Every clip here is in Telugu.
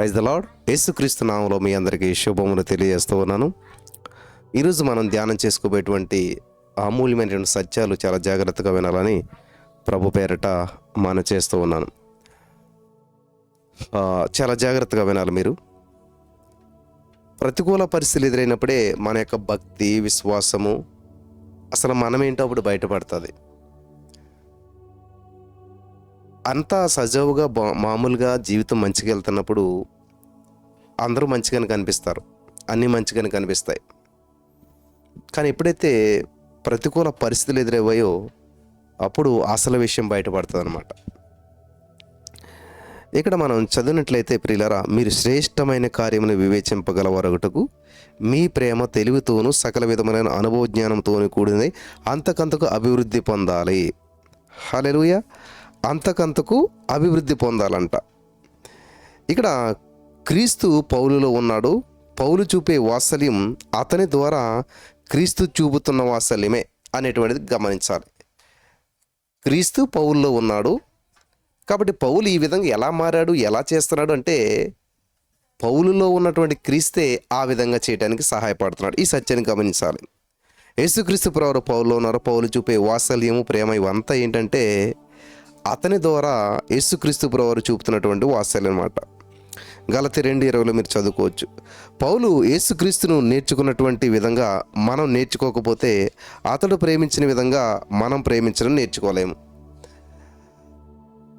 Praise the lord. యేసుక్రీస్తు నామములో మీ అందరికీ శుభములు తెలియజేస్తూ ఉన్నాను. ఈరోజు మనం ధ్యానం చేసుకోబోయేటువంటి అమూల్యమైనటువంటి సత్యాలు చాలా జాగ్రత్తగా వినాలని ప్రభు పేరట మనం చేస్తూ ఉన్నాను. చాలా జాగ్రత్తగా వినాలి మీరు. ప్రతికూల పరిస్థితులు ఎదురైనప్పుడే మన యొక్క భక్తి, విశ్వాసము అసలు మనమేంటో అప్పుడు బయటపడుతుంది. అంతా సజావుగా మామూలుగా జీవితం మంచిగా వెళ్తున్నప్పుడు అందరూ మంచిగానే కనిపిస్తారు, అన్నీ మంచిగానే కనిపిస్తాయి. కానీ ఎప్పుడైతే ప్రతికూల పరిస్థితులు ఎదురయ్యాయో అప్పుడు అసలు విషయం బయటపడుతుంది అన్నమాట. ఇక్కడ మనం చదివినట్లయితే, ప్రియులారా, మీరు శ్రేష్టమైన కార్యమును వివేచింపగలవరగుటకు మీ ప్రేమ తెలివితోనూ సకల విధమైన అనుభవ జ్ఞానంతోనూ కూడింది అంతకంతకు అభివృద్ధి పొందాలి. హల్లెలూయా. అంతకంతకు అభివృద్ధి పొందాలంట. ఇక్కడ క్రీస్తు పౌలులో ఉన్నాడు. పౌలు చూపే వాత్సల్యం అతని ద్వారా క్రీస్తు చూపుతున్న వాత్సల్యమే అనేటువంటిది గమనించాలి. క్రీస్తు పౌలులో ఉన్నాడు కాబట్టి పౌలు ఈ విధంగా ఎలా మారాడు, ఎలా చేస్తున్నాడు అంటే పౌలులో ఉన్నటువంటి క్రీస్తే ఆ విధంగా చేయడానికి సహాయపడుతున్నాడు. ఈ సత్యాన్ని గమనించాలి. యేసుక్రీస్తు ప్రభువు పౌలులో ఉన్నారు. పౌలు చూపే వాత్సల్యము, ప్రేమ ఇవంతా ఏంటంటే అతని ద్వారా యేసుక్రీస్తు ప్రభువు చూపుతున్నటువంటి వాత్సల్యం అన్నమాట. గలతీ 2:20 మీరు చదువుకోవచ్చు. పౌలు యేసుక్రీస్తును నేర్చుకున్నటువంటి విధంగా మనం నేర్చుకోకపోతే అతడు ప్రేమించిన విధంగా మనం ప్రేమించడం నేర్చుకోలేము.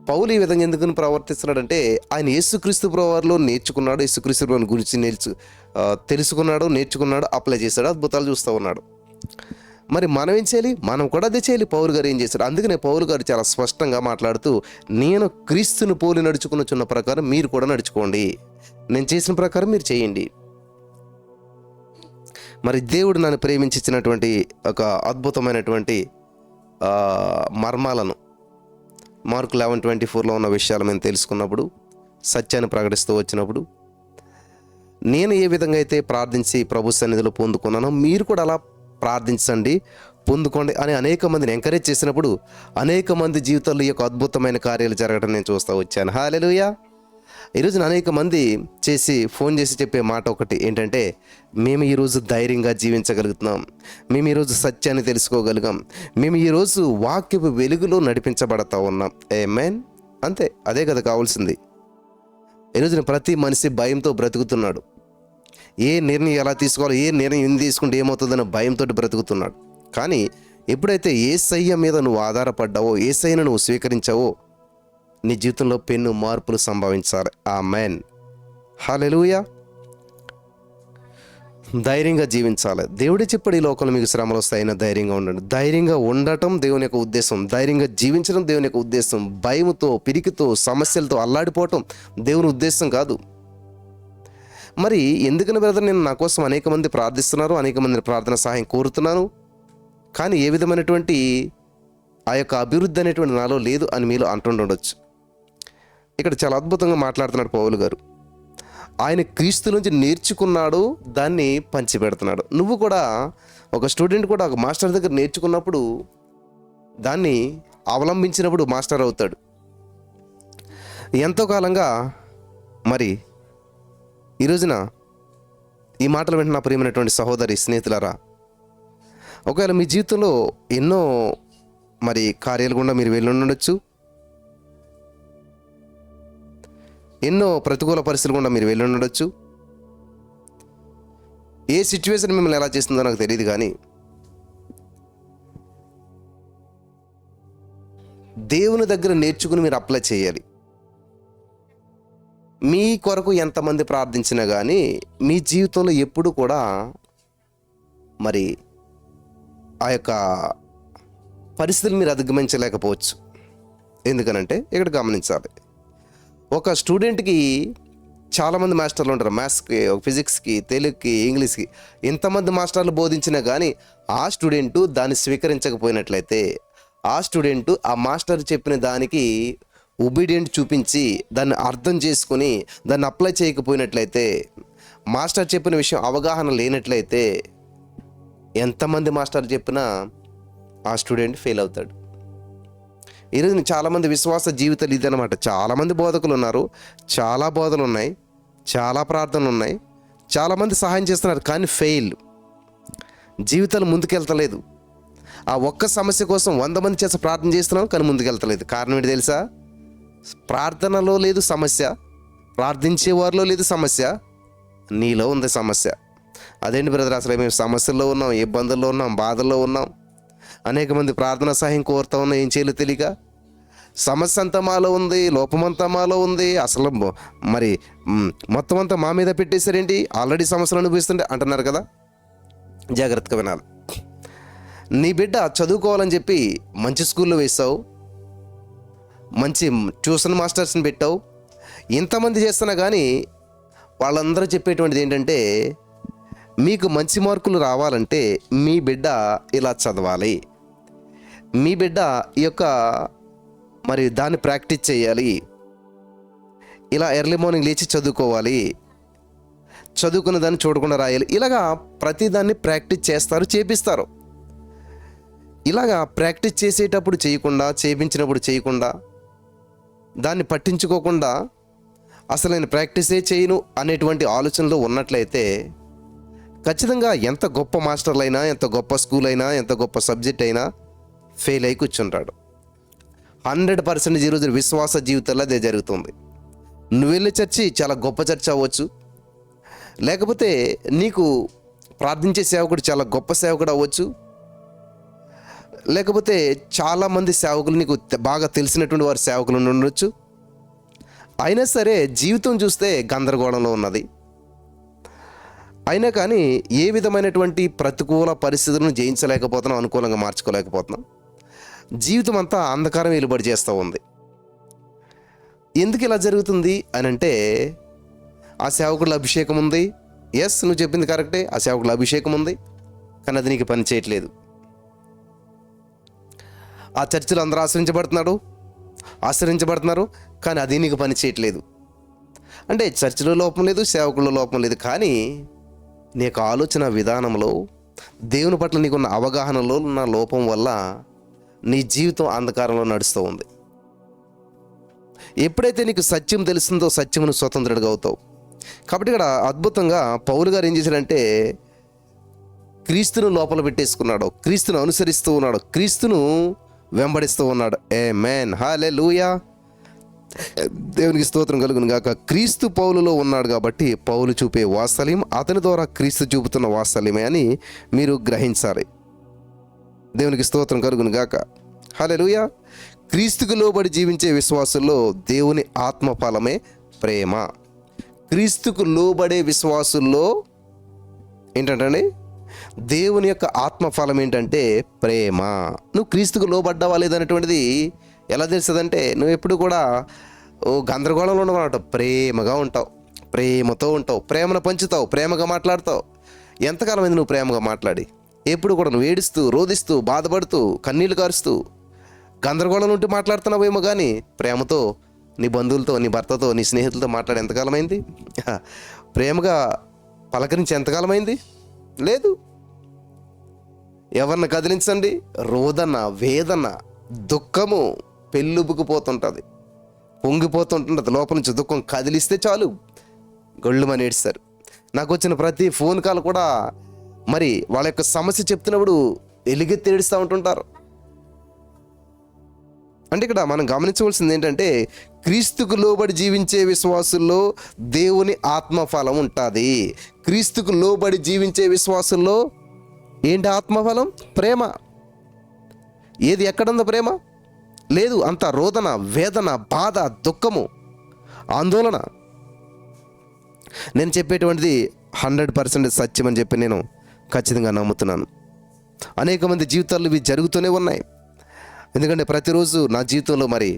పౌలు ఈ విధంగా ఎందుకు ప్రవర్తిస్తున్నాడంటే ఆయన యేసుక్రీస్తు ప్రభువులో నేర్చుకున్నాడు, యేసుక్రీస్తు ప్రభువుని గురించి తెలుసుకున్నాడు, నేర్చుకున్నాడు, అప్లై చేశాడు, అద్భుతాలు చూస్తూ ఉన్నాడు. మరి మనం ఏం చేయాలి? మనం కూడా అదే చేయాలి. పౌలు గారు ఏం చేశారు? అందుకనే పౌలు గారు చాలా స్పష్టంగా మాట్లాడుతూ, నేను క్రీస్తుని పోలి నడుచుకున్న ప్రకారం మీరు కూడా నడుచుకోండి, నేను చేసిన ప్రకారం మీరు చేయండి. మరి దేవుడు నన్ను ప్రేమించినటువంటి ఒక అద్భుతమైనటువంటి మర్మాలను మార్కు 11:24 ఉన్న విషయాలు మేము తెలుసుకున్నప్పుడు, సత్యాన్ని ప్రకటిస్తూ వచ్చినప్పుడు, నేను ఏ విధంగా అయితే ప్రార్థించి ప్రభు సన్నిధిలో పొందుకున్నానో మీరు కూడా అలా ప్రార్థించండి, పొందుకోండి అని అనేక మందిని ఎంకరేజ్ చేసినప్పుడు అనేక మంది జీవితాల్లో ఈ యొక్క అద్భుతమైన కార్యాలు జరగడం నేను చూస్తూ వచ్చాను. హల్లెలూయా. ఈరోజు అనేక మంది ఫోన్ చేసి చెప్పే మాట ఒకటి ఏంటంటే, మేము ఈరోజు ధైర్యంగా జీవించగలుగుతున్నాం, మేము ఈరోజు సత్యాన్ని తెలుసుకోగలిగాం, మేము ఈరోజు వాక్యపు వెలుగులో నడిపించబడతా ఉన్నాం. ఆమేన్. అంతే, అదే కదా కావాల్సింది. ఈరోజున ప్రతి మనిషి భయంతో బ్రతుకుతున్నాడు. ఏ నిర్ణయం ఎలా తీసుకోవాలో, ఏ నిర్ణయం తీసుకుంటే ఏమవుతుందన్న భయంతో బ్రతుకుతున్నాడు. కానీ ఎప్పుడైతే యేసయ్య మీద నువ్వు ఆధారపడ్డావో, యేసయ్యను నువ్వు స్వీకరించావో, నీ జీవితంలో పెను మార్పులు సంభవించాలి. ఆమేన్. హల్లెలూయా. ధైర్యంగా జీవించాలి. దేవుడే చెప్పాడు, ఈ లోకంలో మీకు శ్రమలు వస్తాయినా ధైర్యంగా ఉండండి. ధైర్యంగా ఉండటం దేవుని యొక్క ఉద్దేశం, ధైర్యంగా జీవించడం దేవుని యొక్క ఉద్దేశం. భయముతో, పిరికితో, సమస్యలతో అల్లాడిపోవటం దేవుని ఉద్దేశం కాదు. మరి ఎందుకని బ్రదర్, నేను నా కోసం అనేక మంది ప్రార్థిస్తున్నారు, అనేక మంది ప్రార్థన సహాయం కోరుతున్నాను, కానీ ఏ విధమైనటువంటి ఆ యొక్క అభివృద్ధి అనేటువంటి నాలో లేదు అని మీలో అంటుండొచ్చు. ఇక్కడ చాలా అద్భుతంగా మాట్లాడుతున్నాడు పౌలు గారు. ఆయన క్రీస్తు నుంచి నేర్చుకున్నాడు, దాన్ని పంచిపెడుతున్నాడు. నువ్వు కూడా, ఒక స్టూడెంట్ కూడా ఒక మాస్టర్ దగ్గర నేర్చుకున్నప్పుడు దాన్ని అవలంబించినప్పుడు మాస్టర్ అవుతాడు. ఎంతో కాలంగా మరి ఈ రోజున ఈ మాటలు వింటున్న ప్రియమైనటువంటి సహోదరి, స్నేహితులారా, ఒకవేళ మీ జీవితంలో ఎన్నో మరి కార్యాలు గుండా మీరు వెళ్ళి ఉండొచ్చు, ఎన్నో ప్రతికూల పరిస్థితులు గుండా మీరు వెళ్ళి ఉండొచ్చు. ఏ సిచ్యువేషన్ మిమ్మల్ని ఎలా చేస్తుందో నాకు తెలియదు, కానీ దేవుని దగ్గర నేర్చుకుని మీరు అప్లై చేయాలి. మీ కొరకు ఎంతమంది ప్రార్థించినా కానీ మీ జీవితంలో ఎప్పుడు కూడా మరి ఆ యొక్క పరిస్థితులు మీరు అధిగమించలేకపోవచ్చు. ఎందుకనంటే ఇక్కడ గమనించాలి, ఒక స్టూడెంట్కి చాలామంది మాస్టర్లు ఉంటారు. మ్యాథ్స్కి, ఫిజిక్స్కి, తెలుగుకి, ఇంగ్లీష్కి ఎంతమంది మాస్టర్లు బోధించినా కానీ ఆ స్టూడెంటు దాన్ని స్వీకరించకపోయినట్లయితే, ఆ స్టూడెంటు ఆ మాస్టర్ చెప్పిన దానికి ఒబీడియంట్ చూపించి దాన్ని అర్థం చేసుకొని దాన్ని అప్లై చేయకపోయినట్లయితే, మాస్టర్ చెప్పిన విషయం అవగాహన లేనట్లయితే, ఎంతమంది మాస్టర్ చెప్పినా ఆ స్టూడెంట్ ఫెయిల్ అవుతాడు. ఈరోజు చాలామంది విశ్వాస జీవితాలు ఇదనమాట. చాలామంది బోధకులు ఉన్నారు, చాలా బోధలు ఉన్నాయి, చాలా ప్రార్థనలు ఉన్నాయి, చాలామంది సహాయం చేస్తున్నారు, కానీ ఫెయిల్. జీవితాలు ముందుకెళ్తలేదు. ఆ ఒక్క సమస్య కోసం 100 మంది చేసి ప్రార్థన చేస్తున్నాం, కానీ ముందుకెళ్తలేదు. కారణం ఏంటి తెలుసా? ప్రార్థనలో లేదు సమస్య, ప్రార్థించే వారిలో లేదు సమస్య, నీలో ఉంది సమస్య. అదేంటి బ్రదర్, అసలు మేము సమస్యల్లో ఉన్నాం, ఇబ్బందుల్లో ఉన్నాం, బాధల్లో ఉన్నాం, అనేక మంది ప్రార్థన సహాయం కోరుతా ఉన్నాం, ఏం చేయాలో తెలియక. సమస్య అంతా మాలో ఉంది, లోపమంతా మాలో ఉంది, అసలు మరి మొత్తం అంతా మా మీద పెట్టేశారేంటి, ఆల్రెడీ సమస్యలు అనుభవిస్తుంటే అంటున్నారు కదా. జాగ్రత్తగా వినాలి. నీ బిడ్డ చదువుకోవాలని చెప్పి మంచి స్కూల్లో వేసావు, మంచి ట్యూషన్ మాస్టర్స్ని పెట్టావు, ఇంతమంది చేస్తున్నా కానీ వాళ్ళందరూ చెప్పేటువంటిది ఏంటంటే, మీకు మంచి మార్కులు రావాలంటే మీ బిడ్డ ఇలా చదవాలి, మీ బిడ్డ ఈ యొక్క మరి దాన్ని ప్రాక్టీస్ చేయాలి, ఇలా ఎర్లీ మార్నింగ్ లేచి చదువుకోవాలి, చదువుకున్న దాన్ని చూడకుండా రాయాలి, ఇలాగా ప్రతిదాన్ని ప్రాక్టీస్ చేస్తారు, చేపిస్తారు. ఇలాగా ప్రాక్టీస్ చేసేటప్పుడు చేయకుండా, చేయించినప్పుడు చేయకుండా, దాన్ని పట్టించుకోకుండా అసలు నేను ప్రాక్టీసే చేయను అనేటువంటి ఆలోచనలో ఉన్నట్లయితే ఖచ్చితంగా ఎంత గొప్ప మాస్టర్లైనా, ఎంత గొప్ప స్కూల్ అయినా, ఎంత గొప్ప సబ్జెక్ట్ అయినా ఫెయిల్ అయి కూర్చుంటాడు. 100% ఈరోజు విశ్వాస జీవితంలో అదే జరుగుతుంది. నువ్వు వెళ్ళే చర్చి చాలా గొప్ప చర్చ్ అవ్వచ్చు, లేకపోతే నీకు ప్రార్థించే సేవకుడు చాలా గొప్ప సేవకుడు అవ్వచ్చు, లేకపోతే చాలామంది సేవకులు నీకు బాగా తెలిసినటువంటి వారి సేవకులు ఉండొచ్చు. అయినా సరే జీవితం చూస్తే గందరగోళంలో ఉన్నది. అయినా కానీ ఏ విధమైనటువంటి ప్రతికూల పరిస్థితులను జయించలేకపోతున్నాం, అనుకూలంగా మార్చుకోలేకపోతున్నాం. జీవితం అంతా అంధకారం వెలుబడి చేస్తూ ఉంది. ఎందుకు ఇలా జరుగుతుంది అని అంటే, ఆ సేవకుల అభిషేకం ఉంది. ఎస్, నువ్వు చెప్పింది కరెక్టే, ఆ సేవకుల అభిషేకం ఉంది, కానీ అది నీకు పని చేయట్లేదు. ఆ చర్చిలో అందరూ ఆశ్రయించబడుతున్నారు, కానీ అది నీకు పని చేయట్లేదు. అంటే చర్చిలో లోపం లేదు, సేవకుల్లో లోపం లేదు, కానీ నీ యొక్క ఆలోచన విధానంలో, దేవుని పట్ల నీకున్న అవగాహనలో ఉన్న లోపం వల్ల నీ జీవితం అంధకారంలో నడుస్తూ ఉంది. ఎప్పుడైతే నీకు సత్యం తెలుస్తుందో సత్యమును స్వతంత్రుడిగా అవుతావు. కాబట్టి ఇక్కడ అద్భుతంగా పౌలు గారు ఏం చేశాడంటే, క్రీస్తును లోపల పెట్టేసుకున్నాడు, క్రీస్తును అనుసరిస్తూ ఉన్నాడు, క్రీస్తును వెంబడిస్తూ ఉన్నాడు. ఆమేన్, హల్లెలూయా, దేవునికి స్తోత్రం కలుగును గాక. క్రీస్తు పౌలులో ఉన్నాడు కాబట్టి పౌలు చూపే వాత్సల్యం అతని ద్వారా క్రీస్తు చూపుతున్న వాత్సల్యమే అని మీరు గ్రహించాలి. దేవునికి స్తోత్రం కలుగును గాక. హల్లెలూయా. క్రీస్తుకు లోబడి జీవించే విశ్వాసుల్లో దేవుని ఆత్మఫలమే ప్రేమ. క్రీస్తుకు లోబడే విశ్వాసుల్లో ఏంటంటే దేవుని యొక్క ఆత్మఫలం ఏంటంటే ప్రేమ. నువ్వు క్రీస్తుకు లోబడ్డావా లేదనేటువంటిది ఎలా తెలుస్తుందంటే, నువ్వు ఎప్పుడు కూడా గందరగోళంలో ఉండవన్నమాట. ప్రేమగా ఉంటావు, ప్రేమతో ఉంటావు, ప్రేమను పంచుతావు, ప్రేమగా మాట్లాడతావు. ఎంతకాలం అయింది నువ్వు ప్రేమగా మాట్లాడి? ఎప్పుడు కూడా నువ్వు ఏడుస్తూ, రోదిస్తూ, బాధపడుతూ, కన్నీళ్లు కారుస్తూ, గందరగోళం ఉంటూ మాట్లాడుతున్నావేమో, కానీ ప్రేమతో నీ బంధువులతో, నీ భర్తతో, నీ స్నేహితులతో మాట్లాడి ఎంతకాలమైంది? ప్రేమగా పలకరించి ఎంతకాలమైంది? లేదు. ఎవరిని కదిలించండి, రోదన, వేదన, దుఃఖము పెళ్ళుబుకుపోతుంటుంది, పొంగిపోతుంటుంది. లోపల నుంచి దుఃఖం కదిలిస్తే చాలు గొళ్ళుమని ఏడుస్తారు. నాకు వచ్చిన ప్రతి ఫోన్ కాల్ కూడా మరి వాళ్ళ యొక్క సమస్య చెప్తున్నప్పుడు ఎలుగెత్తి ఏడుస్తూ ఉంటుంటారు. అంటే ఇక్కడ మనం గమనించవలసింది ఏంటంటే, క్రీస్తుకు లోబడి జీవించే విశ్వాసుల్లో దేవుని ఆత్మఫలం ఉంటుంది. క్రీస్తుకు లోబడి జీవించే విశ్వాసుల్లో ఏంటి ఆత్మఫలం? ప్రేమ. ఏది ఎక్కడుందో ప్రేమ? లేదు. అంత రోదన, వేదన, బాధ, దుఃఖము, ఆందోళన. నేను చెప్పేటువంటిది 100% సత్యం అని చెప్పి నేను ఖచ్చితంగా నమ్ముతున్నాను. అనేక మంది జీవితాల్లో ఇవి జరుగుతూనే ఉన్నాయి. ఎందుకంటే ప్రతిరోజు నా జీవితంలో మరి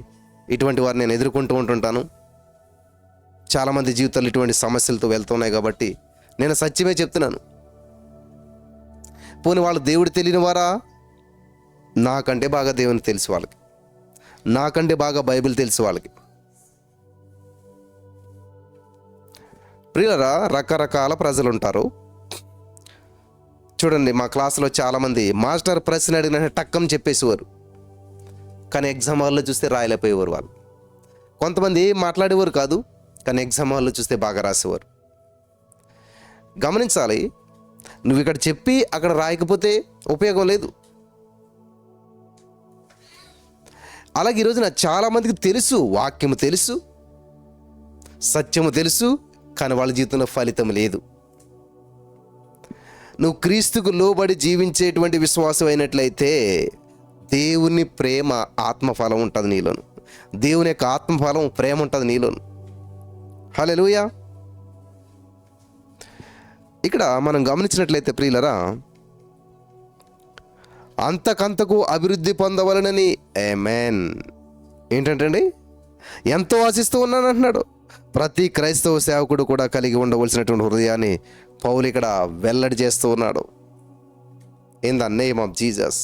ఇటువంటి వారిని నేను ఎదుర్కొంటూ ఉంటుంటాను. చాలామంది జీవితాలు ఇటువంటి సమస్యలతో వెళ్తున్నాయి కాబట్టి నేను సత్యమే చెప్తున్నాను. పోనీ వాళ్ళు దేవుడు తెలియని వారా? నాకంటే బాగా దేవుని తెలుసు వాళ్ళకి, నాకంటే బాగా బైబిల్ తెలుసు వాళ్ళకి. ప్రియులరా, రకరకాల ప్రజలు ఉంటారు. చూడండి, మా క్లాసులో చాలామంది మాస్టర్ ప్రశ్న అడిగిన టక్కని చెప్పేసేవారు, కానీ ఎగ్జామ్ హాల్లో చూస్తే రాయలేకపోయేవారు వాళ్ళు. కొంతమంది ఏం మాట్లాడేవారు కాదు, కానీ ఎగ్జామ్ హాల్లో చూస్తే బాగా రాసేవారు. గమనించాలి, నువ్వు ఇక్కడ చెప్పి అక్కడ రాయకపోతే ఉపయోగం లేదు. అలాగే ఈరోజున చాలామందికి తెలుసు, వాక్యము తెలుసు, సత్యము తెలుసు, కానీ వాళ్ళ జీవితంలో ఫలితం లేదు. నువ్వు క్రీస్తుకు లోబడి జీవించేటువంటి విశ్వాసం అయినట్లయితే దేవుని ప్రేమ ఆత్మఫలం ఉంటుంది నీలోను. దేవుని యొక్క ఆత్మఫలం ప్రేమ ఉంటుంది నీలోను. హల్లెలూయా. ఇక్కడ మనం గమనించినట్లయితే ప్రియులరా, అంతకంతకు అభివృద్ధి పొందవలనని ఆమేన్. ఏంటంటే అండి, ఎంతో ఆశిస్తూ ఉన్నాను అంటున్నాడు. ప్రతి క్రైస్తవ సేవకుడు కూడా కలిగి ఉండవలసినటువంటి హృదయాన్ని పౌలు ఇక్కడ వెల్లడి చేస్తూ ఉన్నాడు. In the name of Jesus.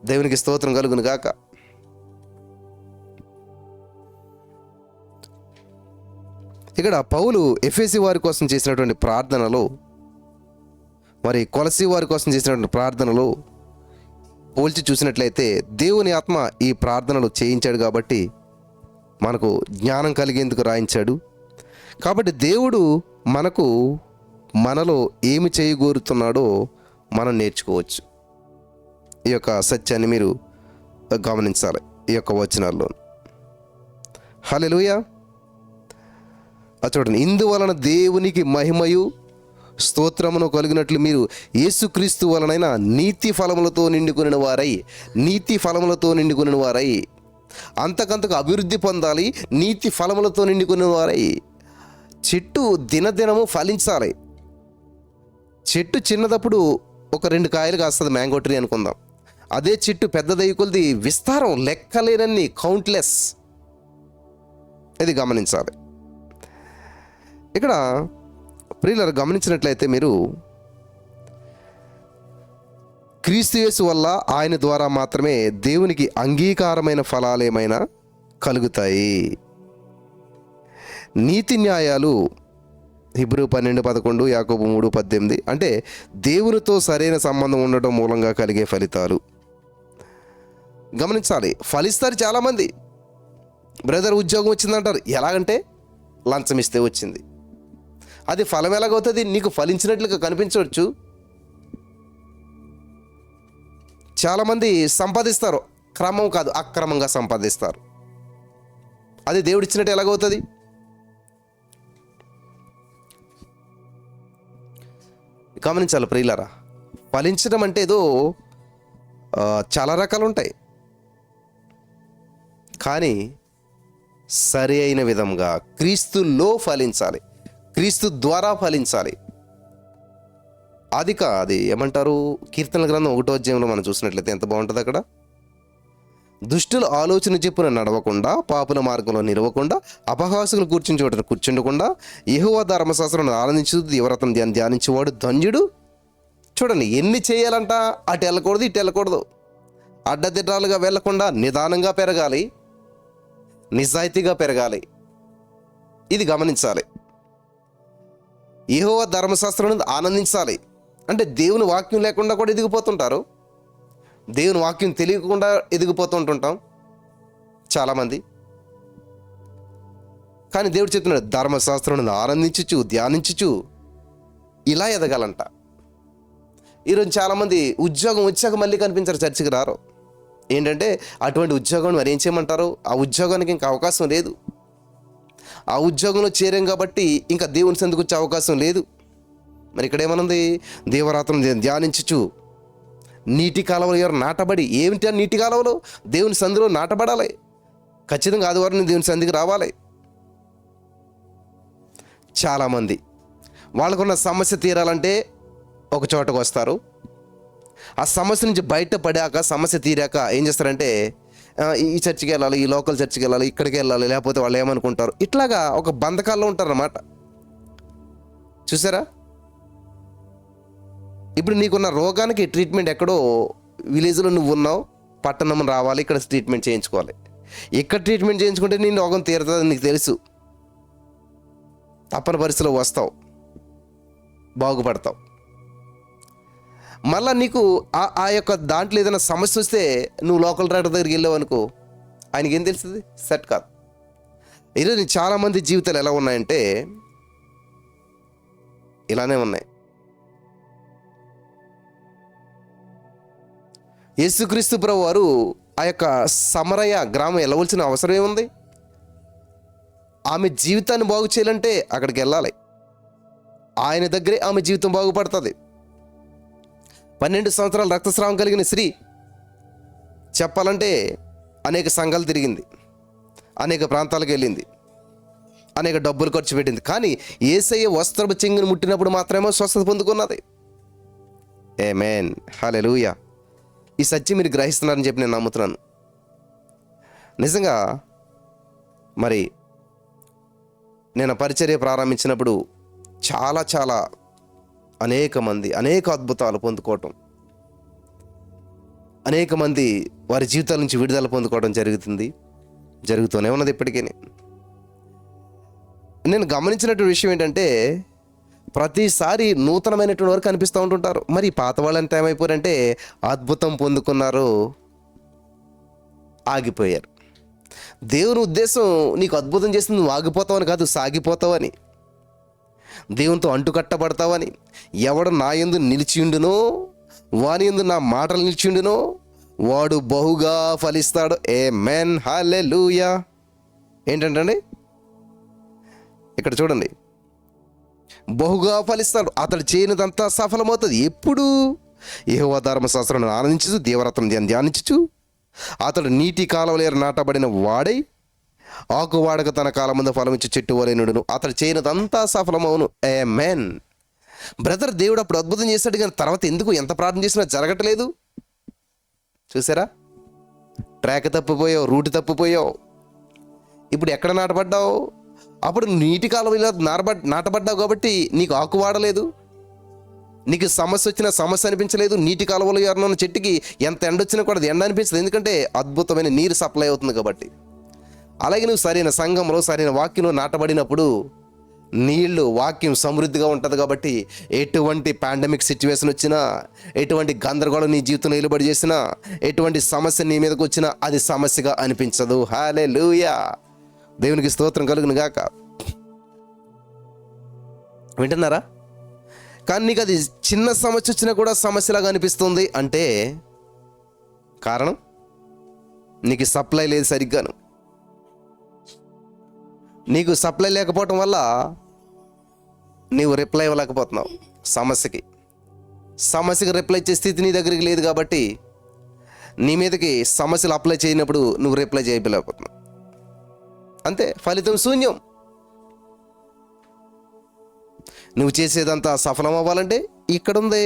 దేవునికి స్తోత్రం కలుగును గాక. ఇక్కడ పౌలు ఎఫెసీ వారి కోసం చేసినటువంటి ప్రార్థనలు, మరి కొలసీ వారి కోసం చేసినటువంటి ప్రార్థనలు పోల్చి చూసినట్లయితే దేవుని ఆత్మ ఈ ప్రార్థనలు చేయించాడు కాబట్టి మనకు జ్ఞానం కలిగేందుకు రాయించాడు. కాబట్టి దేవుడు మనలో ఏమి చేయగోరుతున్నాడో మనం నేర్చుకోవచ్చు. ఈ యొక్క సత్యాన్ని మీరు గమనించాలి ఈ యొక్క వచనాల్లో. హల్లెలూయా. చూడండి, ఇందువలన దేవునికి మహిమయు స్తోత్రమును కలిగినట్లు మీరు యేసుక్రీస్తు వలనైన నీతి ఫలములతో నిండుకుని వారై అంతకంతకు అభివృద్ధి పొందాలి. నీతి ఫలములతో నిండుకుని వారై. చెట్టు దినదినము ఫలించాలి. చెట్టు చిన్నదప్పుడు ఒక 2 కాయలు కాస్తుంది, మ్యాంగో ట్రీ అనుకుందాం. అదే చెట్టు పెద్దదై కొలది విస్తారం, లెక్కలేనన్ని, కౌంట్లెస్. ఇది గమనించాలి. ఇక్కడ ప్రియులారా గమనించినట్లయితే మీరు క్రీస్తు యేసు వల్ల, ఆయన ద్వారా మాత్రమే దేవునికి అంగీకారమైన ఫలాలు ఏమైనా కలుగుతాయి. నీతి న్యాయాలు హెబ్రీ 12:11, యాకోబు 3:18 అంటే దేవునితో సరైన సంబంధం ఉండటం మూలంగా కలిగే ఫలితాలు. గమనించాలి, ఫలిస్తారు చాలామంది. బ్రదర్ ఉద్యోగం వచ్చిందంటారు. ఎలాగంటే లంచం ఇస్తే వచ్చింది. అది ఫలం ఎలాగవుతుంది? నీకు ఫలించినట్లుగా కనిపించవచ్చు. చాలామంది సంపాదిస్తారు, క్రమం కాదు అక్రమంగా సంపాదిస్తారు. అది దేవుడిచ్చినట్టు ఎలాగవుతుంది? గమనించాలి ప్రియులారా, ఫలించడం అంటే ఏదో చాలా రకాలు ఉంటాయి. కానీ సరి అయిన విధంగా క్రీస్తులో ఫలించాలి, క్రీస్తు ద్వారా ఫలించాలి. అది ఏమంటారు, కీర్తనల గ్రంథం 1వ అధ్యాయంలో మనం చూసినట్లయితే ఎంత బాగుంటుంది అక్కడ. దుష్టుల ఆలోచన చెప్పున నడవకుండా, పాపుల మార్గంలో నిలవకుండా, అపహాసులు కూర్చుని చోట కూర్చుండకుండా, యెహోవా ధర్మశాస్త్రం ఆనందించు దివవ్రతం ధ్యానించేవాడు ధన్యుడు. చూడండి, ఎన్ని చేయాలంట, అటు వెళ్ళకూడదు ఇటు వెళ్ళకూడదు, అడ్డదిడ్డాలుగా వెళ్లకుండా నిదానంగా పెరగాలి, నిజాయితీగా పెరగాలి. ఇది గమనించాలి. యెహోవా ధర్మశాస్త్రం ఆనందించాలి అంటే దేవుని వాక్యం లేకుండా కూడా ఎదిగిపోతుంటారు. దేవుని వాక్యం తెలియకుండా ఎదిగిపోతుంటుంటాం చాలామంది. కానీ దేవుడు చెప్తున్నాడు, ధర్మశాస్త్రం ఆనందించుచు ధ్యానించుచు ఇలా ఎదగాలంట. ఈరోజు చాలామంది ఉద్యోగం వచ్చాక మళ్ళీ కనిపించారు, చర్చికి రారు. ఏంటంటే అటువంటి ఉద్యోగం మరి ఏం చేయమంటారు? ఆ ఉద్యోగానికి ఇంకా అవకాశం లేదు. ఆ ఉద్యోగంలో చేరాం కాబట్టి ఇంకా దేవుని సందుకు వచ్చే అవకాశం లేదు. మరి ఇక్కడ ఏమనుంది? దేవరాత్రం ధ్యానించుచు నీటి కాలువలు ఎవరు నాటబడి. ఏమిటి నీటి కాలువలు? దేవుని సంధిలో నాటబడాలి. ఖచ్చితంగా ఆదివారం దేవుని సంధికి రావాలి. చాలామంది వాళ్ళకున్న సమస్య తీరాలంటే ఒక చోటకు వస్తారు. ఆ సమస్య నుంచి బయటపడాక, సమస్య తీరాక ఏం చేస్తారంటే ఈ చర్చికి వెళ్ళాలి, ఈ లోకల్ చర్చికి వెళ్ళాలి, ఇక్కడికి వెళ్ళాలి, లేకపోతే వాళ్ళు ఏమనుకుంటారు, ఇట్లాగా ఒక బంధకాల్లో ఉంటారన్నమాట. చూసారా? ఇప్పుడు నీకున్న రోగానికి ట్రీట్మెంట్ ఎక్కడో విలేజ్లో నువ్వు ఉన్నావు, పట్టణం రావాలి, ఇక్కడ ట్రీట్మెంట్ చేయించుకోవాలి. ఇక్కడ ట్రీట్మెంట్ చేయించుకుంటే నీ రోగం తీరుతుందని నీకు తెలుసు. తప్పని పరిస్థితిలో వస్తావు, బాగుపడతావు. మళ్ళీ నీకు ఆ యొక్క దాంట్లో ఏదైనా సమస్య వస్తే నువ్వు లోకల్ డాక్టర్ దగ్గరికి వెళ్ళావు అనుకో, ఆయనకి ఏం తెలుస్తుంది? సెట్ కాదు. ఈరోజు చాలామంది జీవితాలు ఎలా ఉన్నాయంటే ఇలానే ఉన్నాయి. యేసుక్రీస్తు ప్రభు వారు ఆ యొక్క సమరయ గ్రామం వెళ్ళవలసిన అవసరం ఏముంది? ఆమె జీవితాన్ని బాగు చేయాలంటే అక్కడికి వెళ్ళాలి. ఆయన దగ్గరే ఆమె జీవితం బాగుపడుతుంది. 12 సంవత్సరాల రక్తస్రావం కలిగిన స్త్రీ చెప్పాలంటే అనేక సంఘాలు తిరిగింది, అనేక ప్రాంతాలకు వెళ్ళింది, అనేక డబ్బులు ఖర్చు పెట్టింది. కానీ యేసయ్య వస్త్రపు చెంగును ముట్టినప్పుడు మాత్రమే స్వస్థత పొందుకున్నది. ఆమేన్, హల్లెలూయా. ఈ సత్యం మీరు గ్రహిస్తున్నారని చెప్పి నేను నమ్ముతున్నాను. నిజంగా మరి నేను పరిచర్య ప్రారంభించినప్పుడు చాలా అనేక మంది అనేక అద్భుతాలు పొందుకోవటం, అనేక మంది వారి జీవితాల నుంచి విడుదల పొందుకోవడం జరుగుతూనే ఉన్నది. ఇప్పటికీ నేను గమనించినటువంటి విషయం ఏంటంటే ప్రతిసారి నూతనమైనటువంటి వారు కనిపిస్తూ ఉంటుంటారు. మరి పాత వాళ్ళంతా ఏమైపోయారంటే అద్భుతం పొందుకున్నారు, ఆగిపోయారు. దేవుని ఉద్దేశం నీకు అద్భుతం చేస్తుంది నువ్వు ఆగిపోతావని కాదు, సాగిపోతావని, దేవునితో అంటుకట్టబడతావని. ఎవడు నా యందు నిలిచియుండునో వాని యందు నా మాటలు నిలిచియుండునో వాడు బహుగా ఫలిస్తాడు. ఆమేన్, హల్లెలూయా. ఏంటంటే ఇక్కడ చూడండి, బహుగా ఫలిస్తాడు, అతడు చేయనిదంతా సఫలమవుతుంది. ఎప్పుడు? యెహోవా ధర్మశాస్త్రాన్ని ఆనందించు, దేవరత్నం ధ్యానించు. అతడు నీటి కాలువలో నాటబడిన వాడై ఆకు వాడక తన కాలం ముందు ఫలమిచ్చి చెట్టు వలెనుడును. అతడు చేయనిదంతా సఫలమవును. ఆమేన్. బ్రదర్, దేవుడు అప్పుడు అద్భుతం చేశాడు, కానీ తర్వాత ఎందుకు ఎంత ప్రార్థన చేసినా జరగట్లేదు? చూసారా? ట్రాక్ తప్పిపోయావు, రూట్ తప్పిపోయావు. ఇప్పుడు ఎక్కడ నాటబడ్డావు? అప్పుడు నీటి కాలువలో నాటబడ్డావు కాబట్టి నీకు ఆకు వాడలేదు, నీకు సమస్య వచ్చినా సమస్య అనిపించలేదు. నీటి కాలువలో ఎవరినన్న చెట్టుకి ఎంత ఎండ వచ్చినా కూడా అది ఎండ అనిపించదు, ఎందుకంటే అద్భుతమైన నీరు సప్లై అవుతుంది కాబట్టి. అలాగే నువ్వు సరైన సంఘంలో సరైన వాక్యంలో నాటబడినప్పుడు నీళ్లు వాక్యం సమృద్ధిగా ఉంటుంది కాబట్టి ఎటువంటి పాండమిక్ సిచ్యువేషన్ వచ్చినా, ఎటువంటి గందరగోళం నీ జీవితంలో నిలబడి చేసినా, ఎటువంటి సమస్య నీ మీదకి వచ్చినా అది సమస్యగా అనిపించదు. హల్లెలూయా, దేవునికి స్తోత్రం కలుగును గాక. వింటున్నారా? కానీ నీకు అది చిన్న సమస్య వచ్చినా కూడా సమస్యలాగా అనిపిస్తుంది అంటే కారణం నీకు సప్లై లేదు సరిగ్గాను. నీకు సప్లై లేకపోవటం వల్ల నీవు రిప్లై ఇవ్వలేకపోతున్నావు సమస్యకి రిప్లై ఇచ్చే స్థితి నీ దగ్గరికి లేదు కాబట్టి నీ మీదకి సమస్యలు అప్లై చేయనప్పుడు నువ్వు రిప్లై చేయలేకపోతున్నావు. అంతే, ఫలితం శూన్యం. నువ్వు చేసేదంతా సఫలం అవ్వాలంటే ఇక్కడ ఉంది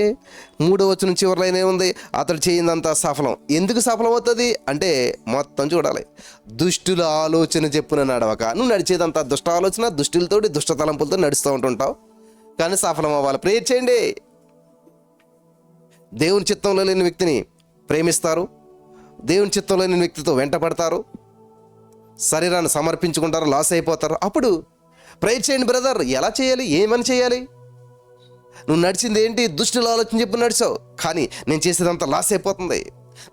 3వ వచనం చివరిలోనే ఉంది, అతడు చేయిందంతా సఫలం. ఎందుకు సఫలం అవుతుంది అంటే మొత్తం చూడాలి. దుష్టుల ఆలోచన చెప్పున నడవక. నువ్వు నడిచేదంతా దుష్ట ఆలోచన, దుష్టులతోటి దుష్ట తలంపులతో నడుస్తూ ఉంటుంటావు, కానీ సఫలం అవ్వాలి. ప్రేయర్ చేయండి. దేవుని చిత్తంలో లేని వ్యక్తిని ప్రేమిస్తారు, దేవుని చిత్తంలో లేని వ్యక్తితో వెంటపడతారు, శరీరాన్ని సమర్పించుకుంటారు, లాస్ అయిపోతారు. అప్పుడు ప్రేయర్ చేయండి బ్రదర్. ఎలా చేయాలి? ఏమని చేయాలి? నువ్వు నడిచింది ఏంటి? దుష్టుల ఆలోచన చెప్పి నడిచావు, కానీ నేను చేసేదంతా లాస్ అయిపోతుంది,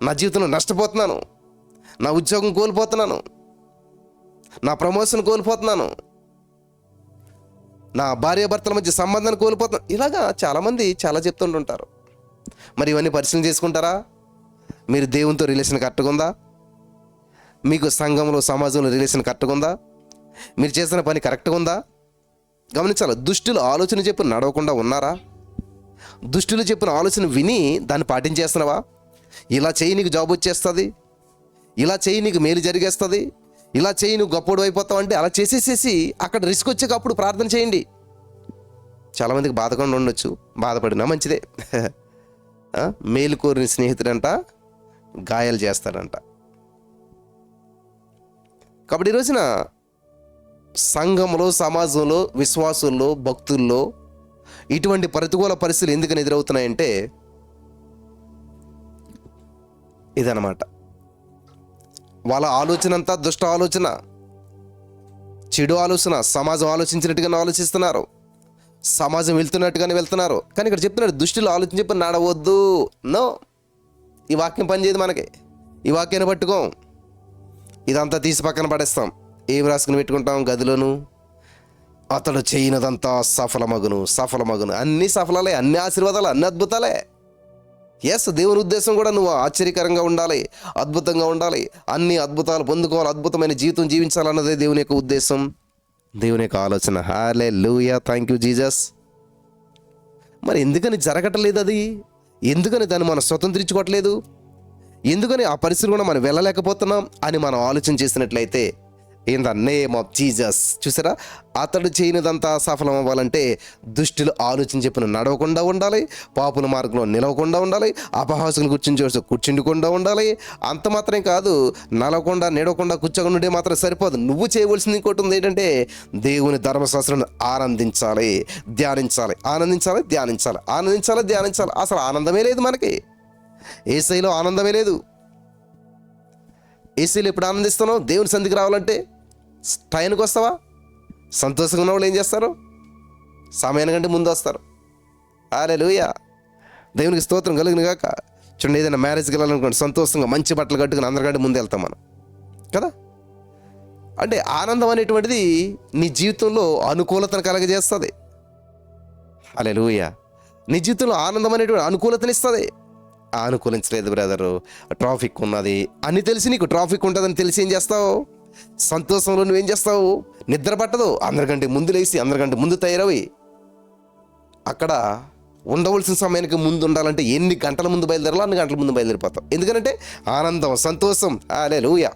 నా జీవితంలో నష్టపోతున్నాను, నా ఉద్యోగం కోల్పోతున్నాను, నా ప్రమోషన్ కోల్పోతున్నాను, నా భార్యాభర్తల మధ్య సంబంధాన్ని కోల్పోతున్నాను. ఇలాగా చాలామంది చాలా చెప్తుంటుంటారు. మరి ఇవన్నీ పరిశీలన చేసుకుంటారా? మీరు దేవునితో రిలేషన్ కరెక్ట్గా ఉందా? మీకు సంఘంలో సమాజంలో రిలేషన్ కరెక్ట్గా ఉందా? మీరు చేసిన పని కరెక్ట్గా ఉందా? గమనించాలి. దుష్టులు ఆలోచన చెప్పి నడవకుండా ఉన్నారా? దుష్టులు చెప్పిన ఆలోచన విని దాన్ని పాటించేస్తున్నావా? ఇలా చేయి నీకు జాబ్ వచ్చేస్తుంది, ఇలా చేయి నీకు మేలు జరిగేస్తుంది, ఇలా చేయి నువ్వు గొప్పడు అయిపోతావు అంటే అలా చేసేసేసి అక్కడ రిస్క్ వచ్చాక అప్పుడు ప్రార్థన చేయండి. చాలామందికి బాధకుండా ఉండొచ్చు, బాధపడినా మంచిదే. మేలు కోరిన స్నేహితుడంట గాయాలు చేస్తాడంట. కాబట్టి ఈ రోజున సంఘంలో, సమాజంలో, విశ్వాసుల్లో, భక్తుల్లో ఇటువంటి ప్రతికూల పరిస్థితులు ఎందుకని ఎదురవుతున్నాయంటే ఇదన్నమాట. వాళ్ళ ఆలోచన అంతా దుష్ట ఆలోచన, చెడు ఆలోచన. సమాజం ఆలోచించినట్టుగానే ఆలోచిస్తున్నారు, సమాజం వెళ్తున్నట్టుగానే వెళ్తున్నారు. కానీ ఇక్కడ చెప్తున్నాడు దుష్టులు ఆలోచన చెప్పి నడవద్దు. నో, ఈ వాక్యం పనిచేయదు మనకి. ఈ వాక్యాన్ని పట్టుకోం, ఇదంతా తీసి పక్కన పడేస్తాం. ఏం రాసుకుని పెట్టుకుంటాం గదిలోను? అతడు చేయనదంతా సఫలమగును. అన్ని సఫలాలే, అన్ని ఆశీర్వాదాలు, అన్ని అద్భుతాలే. ఎస్, దేవుని ఉద్దేశం కూడా నువ్వు ఆశ్చర్యకరంగా ఉండాలి, అద్భుతంగా ఉండాలి, అన్ని అద్భుతాలు పొందుకోవాలి, అద్భుతమైన జీవితం జీవించాలన్నదే దేవుని యొక్క ఉద్దేశం, దేవుని యొక్క ఆలోచన. హల్లెలూయా, థ్యాంక్ యూ జీసస్. మరి ఎందుకని జరగట్లేదు అది? ఎందుకని దాన్ని మనం స్వతంత్రించుకోవట్లేదు? ఎందుకని ఆ పరిస్థితి కూడా మనం వెళ్ళలేకపోతున్నాం అని మనం ఆలోచన చేసినట్లయితే, in the name of Jesus, చూసారా, అతడు చేయనిదంతా సఫలం అవ్వాలంటే దుష్టులు ఆలోచన చెప్పిన నడవకుండా ఉండాలి, పాపుల మార్గంలో నిలవకుండా ఉండాలి, అపహాసులు కూర్చుండకుండా ఉండాలి. అంత మాత్రమే కాదు, నలవకుండా నిడవకుండా కూర్చోకుండా ఉంటే మాత్రం సరిపోదు. నువ్వు చేయవలసింది ఇంకోటి ఉంది, ఏంటంటే దేవుని ధర్మశాస్త్రం ఆనందించాలి, ధ్యానించాలి. అసలు ఆనందమే లేదు మనకి. యేసయ్యలో ఆనందమే లేదు. యేసయ్యలో ఎప్పుడు ఆనందిస్తున్నావు? దేవుని సంధికి రావాలంటే టైంకి వస్తావా? సంతోషంగా ఉన్న వాళ్ళు ఏం చేస్తారు? సమయానికంటే ముందు వస్తారు. హల్లెలూయా, దేవునికి స్తోత్రం కలుగును గాక. చూడండి, ఏదైనా మ్యారేజ్కి వెళ్ళాలనుకోండి, సంతోషంగా మంచి బట్టలు కట్టుకుని అందరికంటే ముందు వెళ్తాం మనం కదా. అంటే ఆనందం అనేటువంటిది నీ జీవితంలో అనుకూలతను కలగజేస్తుంది. హల్లెలూయా, నీ జీవితంలో ఆనందం అనేటువంటి అనుకూలతనిస్తుంది. అనుకూలించలేదు బ్రదరు, ట్రాఫిక్ ఉన్నది అని తెలిసి, నీకు ట్రాఫిక్ ఉంటుందని తెలిసి ఏం చేస్తావు? సంతోషంలో నువ్వేం చేస్తావు? నిద్ర పట్టదు, అందరికంటే ముందు లేచి అందరికంటే ముందు తయారవి అక్కడ ఉండవలసిన సమయానికి ముందు ఉండాలంటే ఎన్ని గంటల ముందు బయలుదేరాలో అన్ని గంటల ముందు బయలుదేరిపోతాం. ఎందుకంటే ఆనందం, సంతోషం. Hallelujah,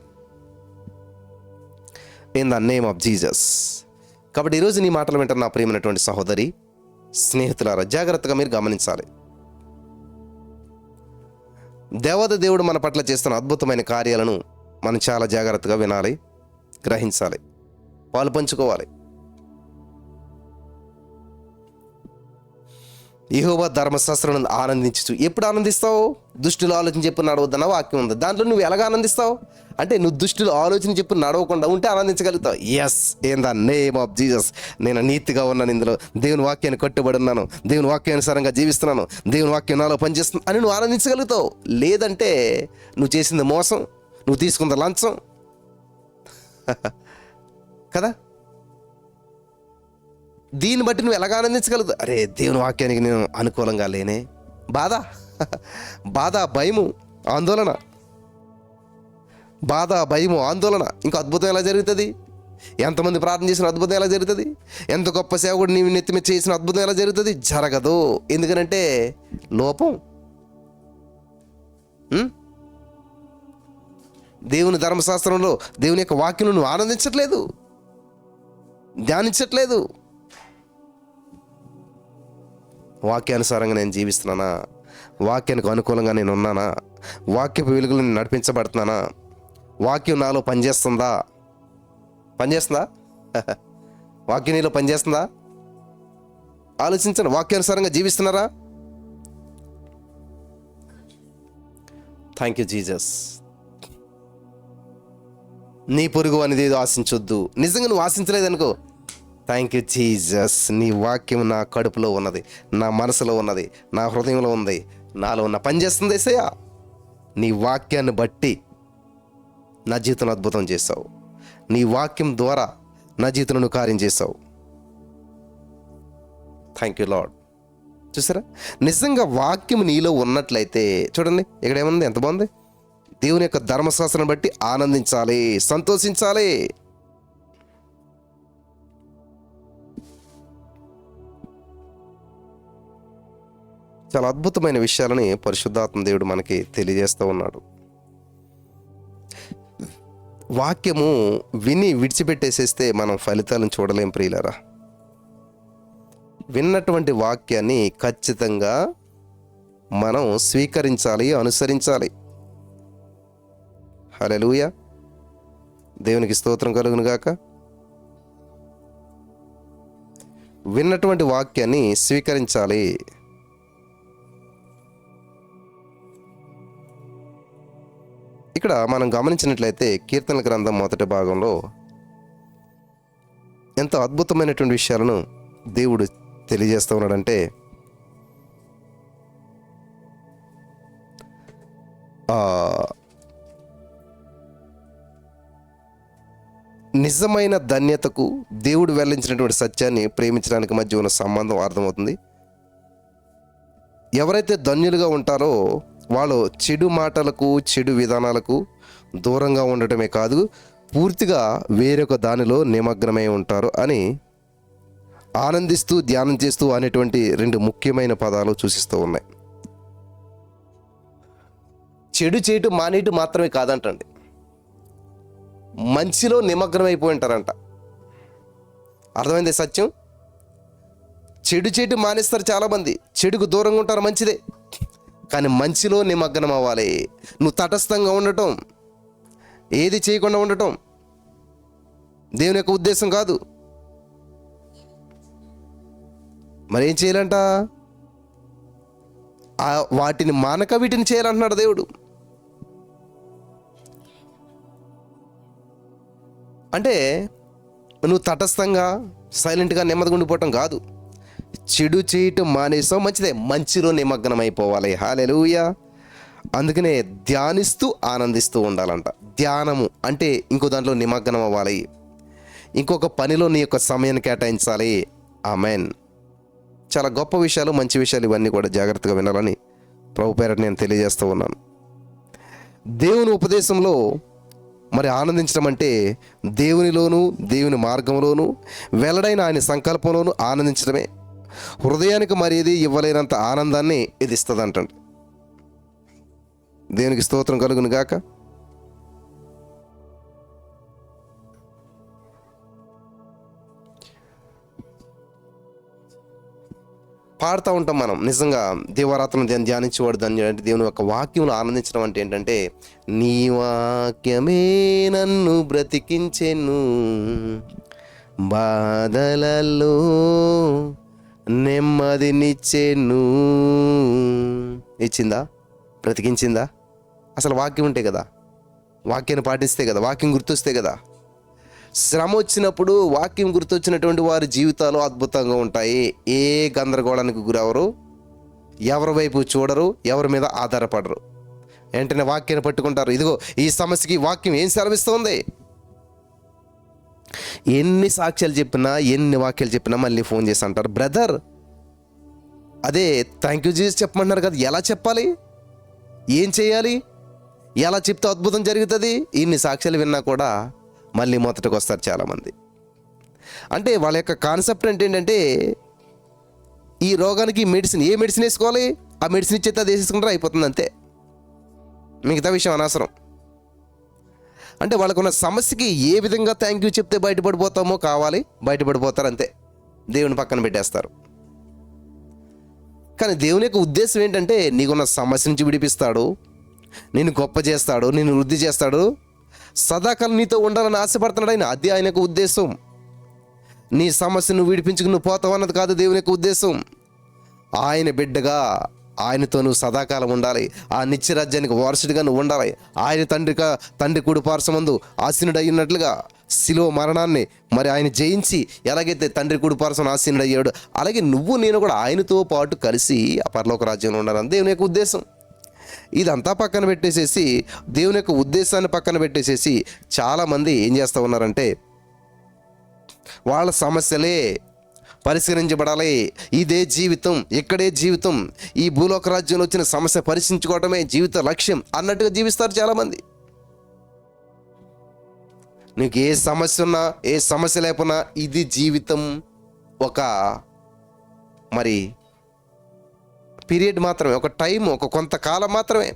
in the name of Jesus. కాబట్టి ఈరోజు నీ మాటలు వింటున్న నా ప్రియమైనటువంటి సహోదరి, స్నేహితులారా, జాగ్రత్తగా మీరు గమనించాలి. దేవుడు మన పట్ల చేస్తున్న అద్భుతమైన కార్యాలను మనం చాలా జాగ్రత్తగా వినాలి, గ్రహించాలి, పాలు పంచుకోవాలి. యెహోవా ధర్మశాస్త్రం ఆనందించు. ఎప్పుడు ఆనందిస్తావు? దుష్టులు ఆలోచన చెప్పి నడవద్దన్న వాక్యం ఉంది. దాంట్లో నువ్వు ఎలాగ ఆనందిస్తావు? అంటే నువ్వు దుష్టులు ఆలోచన చెప్పి నడవకుండా ఉంటే ఆనందించగలుగుతావు. Yes, in the name of Jesus. నేను నీతిగా ఉన్నాను, ఇందులో దేవుని వాక్యాన్ని కట్టుబడి ఉన్నాను, దేవుని వాక్యానుసారంగా జీవిస్తున్నాను, దేవుని వాక్యం నాలో పనిచేస్తుంది అని నువ్వు ఆనందించగలుగుతావు. లేదంటే నువ్వు చేసింది మోసం, నువ్వు తీసుకుంది లంచం కదా. దీన్ని బట్టి నువ్వు ఎలాగ ఆనందించగలదు? అరే, దేవుని వాక్యానికి నేను అనుకూలంగా లేనే. బాధ, భయము, ఆందోళన. ఇంకా అద్భుతం ఎలా జరుగుతుంది? ఎంతమంది ప్రార్థన చేసిన అద్భుతం ఎలా జరుగుతుంది? ఎంత గొప్ప సేవకుడు నీవు నెత్తి మీద చేసిన అద్భుతం ఎలా జరుగుతుంది? జరగదు. ఎందుకనంటే లోపం. దేవుని ధర్మశాస్త్రంలో దేవుని యొక్క వాక్యం నువ్వు ఆనందించట్లేదు, ధ్యానించట్లేదు. వాక్యానుసారంగా నేను జీవిస్తున్నానా? వాక్యానికి అనుకూలంగా నేను ఉన్నానా? వాక్యపు వెలుగులు నేను నడిపించబడుతున్నానా? వాక్యం నాలో పనిచేస్తుందా? వాక్యం నీలో పనిచేస్తుందా? ఆలోచించండి. వాక్యానుసారంగా జీవిస్తున్నారా? Thank you Jesus. నీ పొరుగు అనేది ఏదో ఆశించొద్దు. నిజంగా నువ్వు ఆశించలేదనుకో, థ్యాంక్ యూ జీసస్. నీ వాక్యం నా కడుపులో ఉన్నది, నా మనసులో ఉన్నది, నా హృదయంలో ఉంది, నాలో ఉన్న పనిచేస్తుంది. యేసయ్యా, నీ వాక్యాన్ని బట్టి నా జీవితంలో అద్భుతం చేస్తావు. నీ వాక్యం ద్వారా నా జీవితంలో నువ్వు కార్యం చేస్తావు. Thank you lord. చూసారా, నిజంగా వాక్యం నీలో ఉన్నట్లయితే చూడండి, ఇక్కడ ఏముంది, ఎంత బాగుంది. దేవుని యొక్క ధర్మశాస్త్రం బట్టి ఆనందించాలి, సంతోషించాలి. చాలా అద్భుతమైన విషయాలని పరిశుద్ధాత్మ దేవుడు మనకి తెలియజేస్తూ ఉన్నాడు. వాక్యము విని విడిచిపెట్టేసేస్తే మనం ఫలితాలను చూడలేం ప్రియులారా. విన్నటువంటి వాక్యాన్ని ఖచ్చితంగా మనం స్వీకరించాలి, అనుసరించాలి. హల్లెలూయా, దేవునికి స్తోత్రం కలుగును గాక. విన్నటువంటి వాక్యాన్ని స్వీకరించాలి. ఇక్కడ మనం గమనించినట్లయితే కీర్తనల గ్రంథం మొదటి భాగంలో ఎంతో అద్భుతమైనటువంటి విషయాలను దేవుడు తెలియజేస్తూ ఉన్నాడంటే, నిజమైన ధన్యతకు దేవుడు వెల్లించినటువంటి సత్యాన్ని ప్రేమించడానికి మధ్య ఉన్న సంబంధం అర్థమవుతుంది. ఎవరైతే ధన్యులుగా ఉంటారో వాళ్ళు చెడు మాటలకు, చెడు విధానాలకు దూరంగా ఉండటమే కాదు, పూర్తిగా వేరొక దానిలో నిమగ్నమై ఉంటారు అని ఆనందిస్తూ ధ్యానం చేస్తూ అనేటువంటి 2 ముఖ్యమైన పదాలు సూచిస్తూ ఉన్నాయి. చెడు చేయటం మానేయటం మాత్రమే కాదంటండి, మంచిలో నిమగ్నమైపోయి ఉంటారంట. అర్థమైంది సత్యం? చెడు చేయటం మానేస్తారు చాలామంది, చెడుకు దూరంగా ఉంటారు, మంచిదే. కానీ మంచిలో నిమగ్నం అవ్వాలి. నువ్వు తటస్థంగా ఉండటం, ఏది చేయకుండా ఉండటం దేవుని యొక్క ఉద్దేశం కాదు. మరి ఏం చేయాలంట? వాటిని మానక వీటిని చేయాలంటున్నాడు దేవుడు. అంటే నువ్వు తటస్థంగా సైలెంట్గా నెమ్మదిగా ఉండిపోవటం కాదు. చెడు చేయటం మానేసావు, మంచిదే, మంచిలో నిమగ్నం అయిపోవాలి. హల్లెలూయా. అందుకనే ధ్యానిస్తూ ఆనందిస్తూ ఉండాలంట. ధ్యానము అంటే ఇంకో దాంట్లో నిమగ్నం అవ్వాలి, ఇంకొక పనిలో నీ యొక్క సమయాన్ని కేటాయించాలి. ఆమెన్. చాలా గొప్ప విషయాలు, మంచి విషయాలు, ఇవన్నీ కూడా జాగ్రత్తగా వినాలని ప్రభు పేరట నేను తెలియజేస్తూ ఉన్నాను. దేవుని ఉపదేశంలో మరి ఆనందించడం అంటే దేవునిలోను, దేవుని మార్గంలోను, వెల్లడైన ఆయన సంకల్పంలోను ఆనందించడమే. హృదయానికి మరి ఏది ఇవ్వలేనంత ఆనందాన్ని ఇది ఇస్తుంది అంటండి. దేవునికి స్తోత్రం కలుగును గాక. పాడుతూ ఉంటాం మనం. నిజంగా దేవారాత్రులను ధ్యానించేవాడు ధన్యుడు. అంటే దేవుని యొక్క వాక్యంలో ఆనందించడం అంటే ఏంటంటే, నీ వాక్యమే నన్ను బ్రతికించెను, బాధలలో నెమ్మదినిచ్చెను. ఇచ్చిందా? బ్రతికించిందా? అసలు వాక్యం ఉంటే కదా, వాక్యాన్ని పాటిస్తే కదా, వాక్యం గుర్తొస్తే కదా. శ్రమ వచ్చినప్పుడు వాక్యం గుర్తొచ్చినటువంటి వారి జీవితాలు అద్భుతంగా ఉంటాయి. ఏ గందరగోళానికి గురవరు, ఎవరి వైపు చూడరు, ఎవరి మీద ఆధారపడరు. వెంటనే వాక్యాన్ని పట్టుకుంటారు. ఇదిగో ఈ సమస్యకి వాక్యం ఏం సెలవిస్తుంది. ఎన్ని సాక్ష్యాలు చెప్పినా, ఎన్ని వాక్యాలు చెప్పినా మళ్ళీ ఫోన్ చేసి అంటారు, బ్రదర్ అదే థ్యాంక్ యూ జీసస్ చెప్పమంటున్నారు కదా, ఎలా చెప్పాలి, ఏం చేయాలి, ఎలా చెప్తే అద్భుతం జరుగుతుంది. ఇన్ని సాక్ష్యాలు విన్నా కూడా మళ్ళీ మొదటికి వస్తారు చాలామంది. అంటే వాళ్ళ యొక్క కాన్సెప్ట్ ఏంటంటే, ఈ రోగానికి మెడిసిన్, ఏ మెడిసిన్ వేసుకోవాలి, ఆ మెడిసిన్ ఇచ్చేస్తే అది వేసేసుకుంటారు, అయిపోతుంది అంతే, మిగతా విషయం అనవసరం. అంటే వాళ్ళకున్న సమస్యకి ఏ విధంగా థ్యాంక్ యూ చెప్తే బయటపడిపోతామో కావాలి, బయటపడిపోతారు అంతే, దేవుని పక్కన పెట్టేస్తారు. కానీ దేవుని యొక్క ఉద్దేశం ఏంటంటే, నీకున్న సమస్య నుంచి విడిపిస్తాడు, నిన్ను గొప్ప చేస్తాడు, నిన్ను వృద్ధి చేస్తాడు, సదాకాలం నీతో ఉండాలని ఆశపడుతున్నాడు ఆయన. అది ఆయన యొక్క ఉద్దేశం. నీ సమస్యను విడిపించుకుని నువ్వు పోతావు అన్నది కాదు దేవుని యొక్క ఉద్దేశం. ఆయన బిడ్డగా ఆయనతో నువ్వు సదాకాలం ఉండాలి, ఆ నిత్యరాజ్యానికి వారసుడిగా నువ్వు ఉండాలి. ఆయన తండ్రి కుడి పార్శ్వమందు ఆసీనుడయ్యున్నట్లుగా శిలువ మరణాన్ని మరి ఆయన జయించి ఎలాగైతే తండ్రి కుడి పార్శ్వన ఆసీనుడయ్యాడు, అలాగే నువ్వు నేను కూడా ఆయనతో పాటు కలిసి ఆ పరలోక రాజ్యంలో ఉండాలని దేవుని యొక్క ఉద్దేశం. ఇదంతా పక్కన పెట్టేసేసి, దేవుని యొక్క ఉద్దేశాన్ని పక్కన పెట్టేసేసి చాలామంది ఏం చేస్తూ ఉన్నారంటే, వాళ్ళ సమస్యలే పరిష్కరించబడాలి, ఇదే జీవితం, ఇక్కడే జీవితం, ఈ భూలోక రాజ్యంలో వచ్చిన సమస్య పరిష్కరించుకోవడమే జీవిత లక్ష్యం అన్నట్టుగా జీవిస్తారు చాలామంది. నీకు ఏ సమస్య ఉన్నా, ఏ సమస్య లేకున్నా, ఇది జీవితం ఒక మరి పీరియడ్ మాత్రమే, ఒక టైం, ఒక కొంతకాలం మాత్రమే.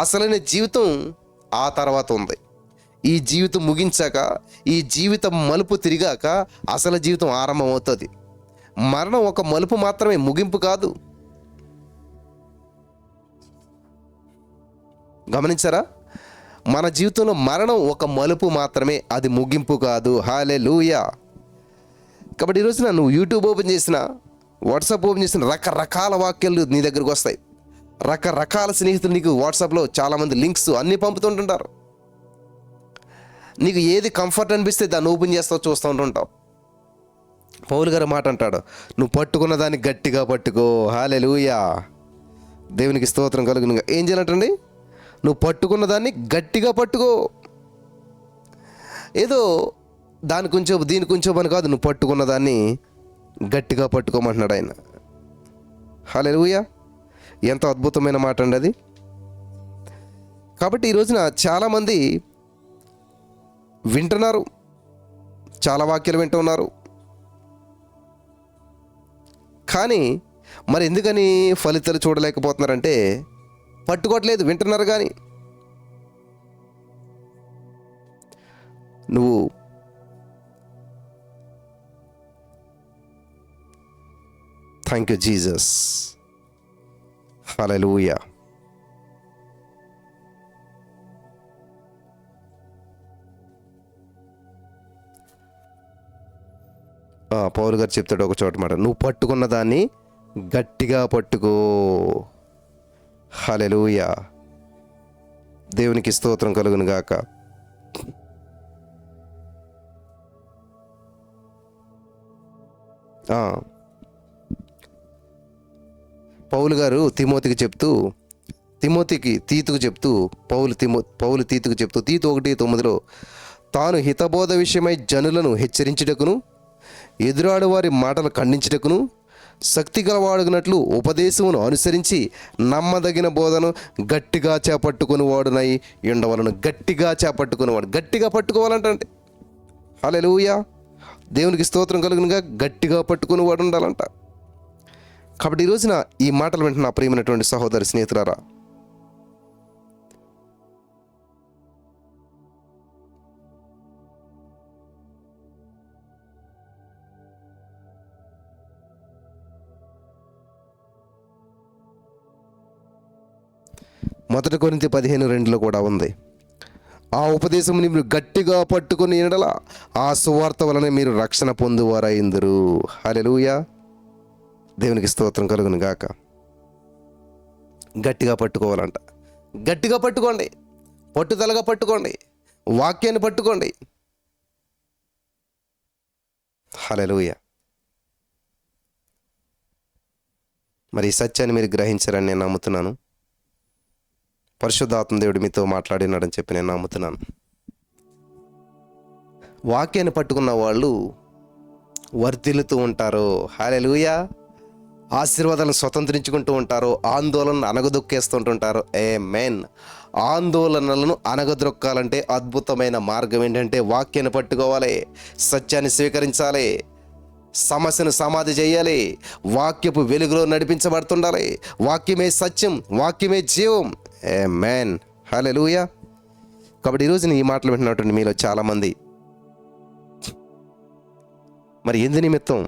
అసలైన జీవితం ఆ తర్వాత ఉంది. ఈ జీవితం ముగించాక, ఈ జీవితం మలుపు తిరిగాక అసలు జీవితం ఆరంభం అవుతుంది. మరణం ఒక మలుపు మాత్రమే, ముగింపు కాదు. గమనించారా? మన జీవితంలో మరణం ఒక మలుపు మాత్రమే, అది ముగింపు కాదు. హల్లెలూయా. కాబట్టి ఈరోజున నువ్వు యూట్యూబ్ ఓపెన్ చేసినా, వాట్సాప్ ఓపెన్ చేసిన రకరకాల వాక్యాలు నీ దగ్గరకు వస్తాయి. రకరకాల స్నేహితులు నీకు వాట్సాప్లో చాలామంది లింక్స్ అన్నీ పంపుతుంటుంటారు. నీకు ఏది కంఫర్ట్ అనిపిస్తే దాన్ని ఓపెన్ చేస్తావు, చూస్తూ ఉంటుంటావు. పౌలు గారు మాట అంటాడు, నువ్వు పట్టుకున్న దాన్ని గట్టిగా పట్టుకో. హల్లెలూయా. దేవునికి స్తోత్రం కలుగును. ఏం చేయాలంటండి? నువ్వు పట్టుకున్న దాన్ని గట్టిగా పట్టుకో. ఏదో దాని కొంచెం దీని కొంచెం అని కాదు, నువ్వు పట్టుకున్న దాన్ని గట్టిగా పట్టుకోమంటున్నాడు ఆయన. హల్లెలూయా! ఎంత అద్భుతమైన మాట అండి అది. కాబట్టి ఈ రోజున చాలామంది వింటున్నారు, చాలా వాక్యాలు వింటున్నారు, కానీ మరి ఎందుకని ఫలితాలు చూడలేకపోతున్నారంటే పట్టుకోవట్లేదు, వింటున్నారు కానీ. నువ్వు థ్యాంక్ యూ జీసస్. హల్లెలూయా. పౌలు గారు చెప్తాడు ఒక చోట మాట, నువ్వు పట్టుకున్న దాన్ని గట్టిగా పట్టుకో. హల్లెలూయా. దేవునికి స్తోత్రం కలుగును గాక. పౌలు గారు తీతుకు చెప్తూ పౌలు తీతుకు చెప్తూ తీతు 1:9 తాను హితబోధ విషయమై జనులను హెచ్చరించుటకును ఎదురాడు వారి మాటలు ఖండించుటకును శక్తి గలవాడునట్లు ఉపదేశమును అనుసరించి నమ్మదగిన బోధను గట్టిగా చేపట్టుకుని వాడునై ఉండవలను. గట్టిగా చేపట్టుకునేవాడు, గట్టిగా పట్టుకోవాలంటే. హల్లెలూయా. దేవునికి స్తోత్రం కలుగునుగా. గట్టిగా పట్టుకుని వాడు ఉండాలంట. కాబట్టి ఈ రోజున ఈ మాటలు వింటున్న ప్రియమైనటువంటి సహోదరి స్నేహితులారా, మొదటి కొరింథీ 15:2 కూడా ఉంది, ఆ ఉపదేశముని మీరు గట్టిగా పట్టుకుని ఎడల ఆ సువార్త వలన మీరు రక్షణ పొందువారైందురు. హల్లెలూయా. దేవునికి స్తోత్రం కలుగును గాక. గట్టిగా పట్టుకోవాలంట. గట్టిగా పట్టుకోండి, పట్టుదలగా పట్టుకోండి, వాక్యాన్ని పట్టుకోండి. హల్లెలూయా. మరి ఈ సత్యాన్ని మీరు గ్రహించారని నేను నమ్ముతున్నాను. పరిశుద్ధాత్మ దేవుడు మీతో మాట్లాడినాడని చెప్పి నేను నమ్ముతున్నాను. వాక్యాన్ని పట్టుకున్న వాళ్ళు వర్ధిల్లుతూ ఉంటారు. హల్లెలూయా. ఆశీర్వాదాలను స్వతంత్రించుకుంటూ ఉంటారు, ఆందోళనను అనగదొక్కేస్తుంటుంటారు. ఆమేన్. ఆందోళనలను అనగదొక్కాలంటే అద్భుతమైన మార్గం ఏంటంటే వాక్యాన్ని పట్టుకోవాలి, సత్యాన్ని స్వీకరించాలి, సమస్యను సమాధి చేయాలి, వాక్యపు వెలుగులో నడిపించబడుతుండాలి. వాక్యమే సత్యం, వాక్యమే జీవం. ఆమేన్. హల్లెలూయా. కాబట్టి ఈరోజు ఈ మాటలు వింటున్నటువంటి మీలో చాలామంది మరి ఎందు నిమిత్తం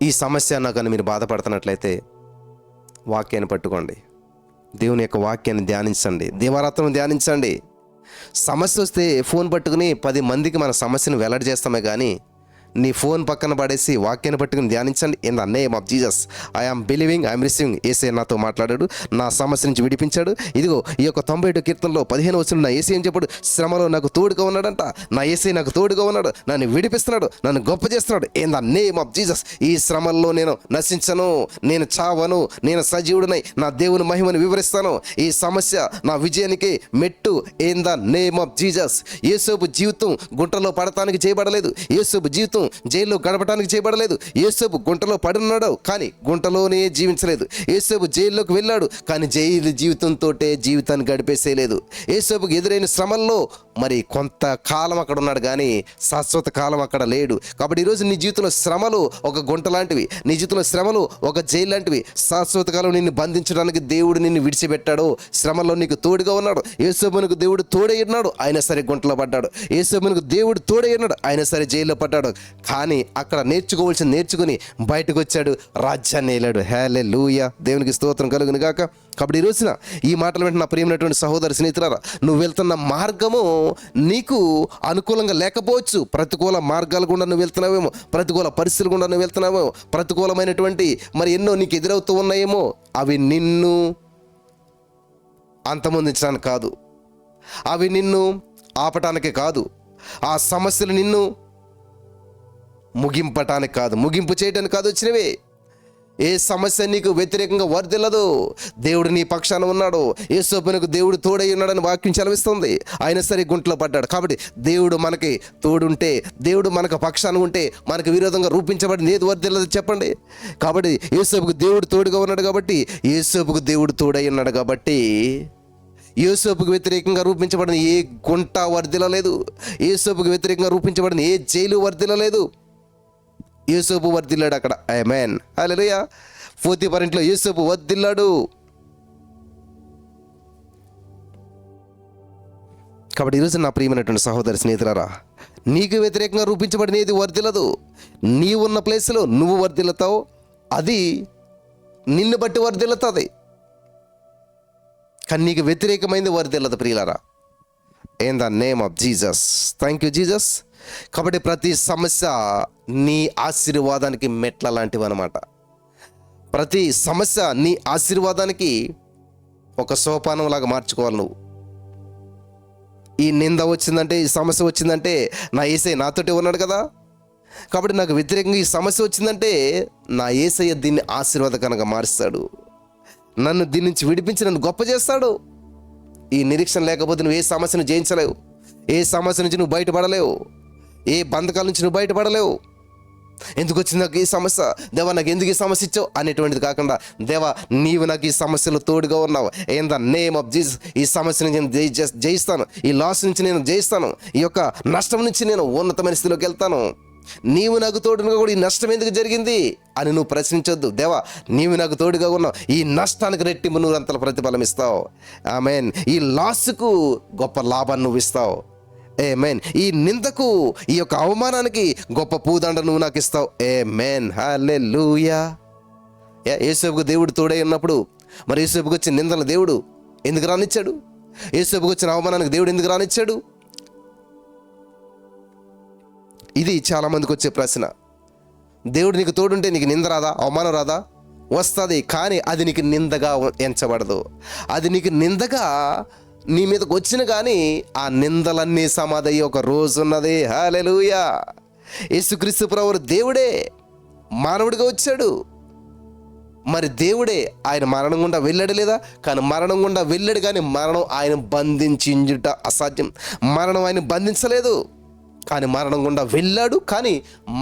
ఈ సమస్య నాకు మీరు బాధపడుతున్నట్లయితే వాక్యాన్ని పట్టుకోండి, దేవుని యొక్క వాక్యాన్ని ధ్యానించండి, దీవారాత్రం ధ్యానించండి. సమస్య వస్తే ఫోన్ పట్టుకుని 10 మందికి మన సమస్యను వెల్లడి చేస్తామే కానీ నీ ఫోన్ పక్కన పడేసి వాక్యాన్ని పట్టుకుని ధ్యానించండి. In the name of Jesus I am believing, I am receiving. Yesayya నాతో మాట్లాడాడు, నా సమస్య నుంచి విడిపించాడు. ఇదిగో ఈ యొక్క 97 కీర్తనలో 15 వచనంలో నా యేసయ్య అని చెప్పాడు, శ్రమలో నాకు తోడుగా ఉన్నాడంట. నా యేసయ్య నాకు తోడుగా ఉన్నాడు, నన్ను విడిపిస్తున్నాడు, నన్ను గొప్ప చేస్తున్నాడు. In the name of Jesus. ఈ శ్రమల్లో నేను నశించను, నేను చావను, నేను సజీవుడినై నా దేవుని మహిమను వివరిస్తాను. ఈ సమస్య నా విజయానికి మెట్టు. In the name of Jesus. Yesobu జీవితం గుంటలో పడటానికి చేయబడలేదు, యేసోబు జీవితం జైల్లో గడపడానికి చేయబడలేదు. యేసోబు గుంటలో పడున్నాడు కానీ గుంటలోనే జీవించలేదు. యేసోబు జైల్లోకి వెళ్ళాడు కానీ జైలు జీవితంతో జీవితాన్ని గడిపేసేయలేదు. యేసోబుకి ఎదురైన శ్రమల్లో మరి కొంతకాలం అక్కడ ఉన్నాడు కానీ శాశ్వత కాలం అక్కడ లేడు. కాబట్టి ఈరోజు నీ జీవితంలో శ్రమలు ఒక గుంట లాంటివి, నీ జీవితంలో శ్రమలు ఒక జైలు లాంటివి. శాశ్వత కాలం నిన్ను బంధించడానికి దేవుడు నిన్ను విడిచిపెట్టాడు. శ్రమల్లో నీకు తోడుగా ఉన్నాడు. యేసోబునకు దేవుడు తోడై ఉన్నాడు, ఆయన సరే గుంటలో పడ్డాడు. యేసోబునకు దేవుడు తోడై ఉన్నాడు, ఆయన సరే జైల్లో పడ్డాడు. కానీ అక్కడ నేర్చుకోవాల్సింది నేర్చుకుని బయటకు వచ్చాడు, రాజ్యాన్ని ఏలాడు. హల్లెలూయా. దేవునికి స్తోత్రం కలుగును గాక. కాబట్టి ఈ రోజున ఈ మాటలు వెంట నా ప్రియమైనటువంటి సహోదరి స్నేహితులారా, నువ్వు వెళ్తున్న మార్గము నీకు అనుకూలంగా లేకపోవచ్చు. ప్రతికూల మార్గాలు గుండా నువ్వు వెళ్తున్నావేమో, ప్రతికూల పరిస్థితులు గుండా నువ్వు వెళ్తున్నావేమో, ప్రతికూలమైనటువంటి మరి ఎన్నో నీకు ఎదురవుతూ ఉన్నాయేమో. అవి నిన్ను అంతమొందించడానికి కాదు, అవి నిన్ను ఆపటానికి కాదు, ఆ సమస్యలు నిన్ను ముగింపటానికి కాదు, ముగింపు చేయడానికి కాదు వచ్చినవే. ఏ సమస్య నీకు వ్యతిరేకంగా వర్ధిల్లదు. దేవుడు నీ పక్షాన ఉన్నాడు. యేసోపునకు దేవుడు తోడై ఉన్నాడని వాక్యం చలవిస్తుంది. ఆయన సరే గుంటలో పడ్డాడు. కాబట్టి దేవుడు మనకి తోడుంటే, దేవుడు మనకు పక్షాన ఉంటే మనకు విరోధంగా రూపించబడింది ఏది వర్ధిల్లదు చెప్పండి. కాబట్టి యేసోపుకు దేవుడు తోడుగా ఉన్నాడు కాబట్టి, యేసోపుకు దేవుడు తోడై ఉన్నాడు కాబట్టి యోసేపుకు వ్యతిరేకంగా రూపించబడిన ఏ గుంట వర్ధిల్లలేదు. యోసేపుకు వ్యతిరేకంగా రూపించబడిన ఏ జైలు వర్ధిల్లలేదు. యోసేపు వర్ధిల్లాడు అక్కడ. ఆమేన్, హల్లెలూయా. పోతీఫర్ ఇంట్లో యోసేపు వర్ధిల్లాడు. కాబట్టి ఈరోజు నా ప్రియమైనటువంటి సహోదరి స్నేహితులారా, నీకు వ్యతిరేకంగా రూపించబడిన ఏది వర్ధిల్లదు. నీవు ఉన్న ప్లేస్లో నువ్వు వర్ధిల్లుతావు, అది నిన్ను బట్టి వర్ధిల్లుతుంది. కానీ నీకు వ్యతిరేకమైంది వర్ధిల్లదు ప్రియులారా. In the name of Jesus. Thank you Jesus. కాబట్టి ప్రతి సమస్య నీ ఆశీర్వాదానికి మెట్ల లాంటివి అన్నమాట. ప్రతి సమస్య నీ ఆశీర్వాదానికి ఒక సోపానంలాగా మార్చుకోవాలి నువ్వు. ఈ నింద వచ్చిందంటే, ఈ సమస్య వచ్చిందంటే నా యేసయ్య నాతోటి ఉన్నాడు కదా. కాబట్టి నాకు వ్యతిరేకంగా ఈ సమస్య వచ్చిందంటే నా యేసయ్య దీన్ని ఆశీర్వాదకరంగా మారుస్తాడు. నన్ను దీని నుంచి విడిపించి నన్ను గొప్ప చేస్తాడు. ఈ నిరీక్షణ లేకపోతే నువ్వు ఏ సమస్యను జయించలేవు. ఏ సమస్య నుంచి నువ్వు బయటపడలేవు. ఏ బంధకాల నుంచి నువ్వు బయటపడలేవు. ఎందుకు వచ్చింది నాకు ఈ సమస్య, దేవా నాకు ఎందుకు ఈ సమస్య ఇచ్చావు అనేటువంటిది కాకుండా, దేవా నీవు నాకు ఈ సమస్యలు తోడుగా ఉన్నావు. In the name of Jesus ఈ సమస్య నుంచి నేను జయిస్తాను. ఈ లాస్ నుంచి నేను జయిస్తాను. ఈ యొక్క నష్టం నుంచి నేను ఉన్నతమైన స్థితిలోకి వెళ్తాను. నీవు నాకు తోడుగా కూడా ఈ నష్టం ఎందుకు జరిగింది అని నువ్వు ప్రశ్నించొద్దు. దేవా నీవు నాకు తోడుగా ఉన్నావు, ఈ నష్టానికి రెట్టింపు నువ్వు అంతల ప్రతిఫలం ఇస్తావు. ఆమేన్. ఈ లాస్కు గొప్ప లాభాన్ని నువ్వు ఇస్తావు. ఆమేన్. ఈ నిందకు, ఈ యొక్క అవమానానికి గొప్ప పూదండ నువ్వు నాకు ఇస్తావు. ఆమేన్, హల్లెలూయా. యేసేపుకు దేవుడు తోడై ఉన్నప్పుడు మరి యేసేపుకు వచ్చిన నిందల దేవుడు ఎందుకు రానిచ్చాడు? యేసేపుకు వచ్చిన అవమానానికి దేవుడు ఎందుకు రానిచ్చాడు? ఇది చాలామందికి వచ్చే ప్రశ్న. దేవుడు నీకు తోడుంటే నీకు నింద రాదా, అవమానం రాదా? వస్తుంది, కానీ అది నీకు నిందగా ఎంచబడదు. అది నీకు నిందగా నీ మీదకి వచ్చిన కానీ ఆ నిందలన్నీ సమాధయ్యే ఒక రోజు ఉన్నది. హల్లెలూయా. యేసుక్రీస్తు ప్రభువు దేవుడే మానవుడిగా వచ్చాడు. మరి దేవుడే ఆయన మరణం గుండా వెళ్ళాడు లేదా? కానీ మరణం గుండా వెళ్ళాడు, కానీ మరణం ఆయన బంధించుట అసాధ్యం. మరణం ఆయన బంధించలేదు, కానీ మరణం గుండా వెళ్ళాడు, కానీ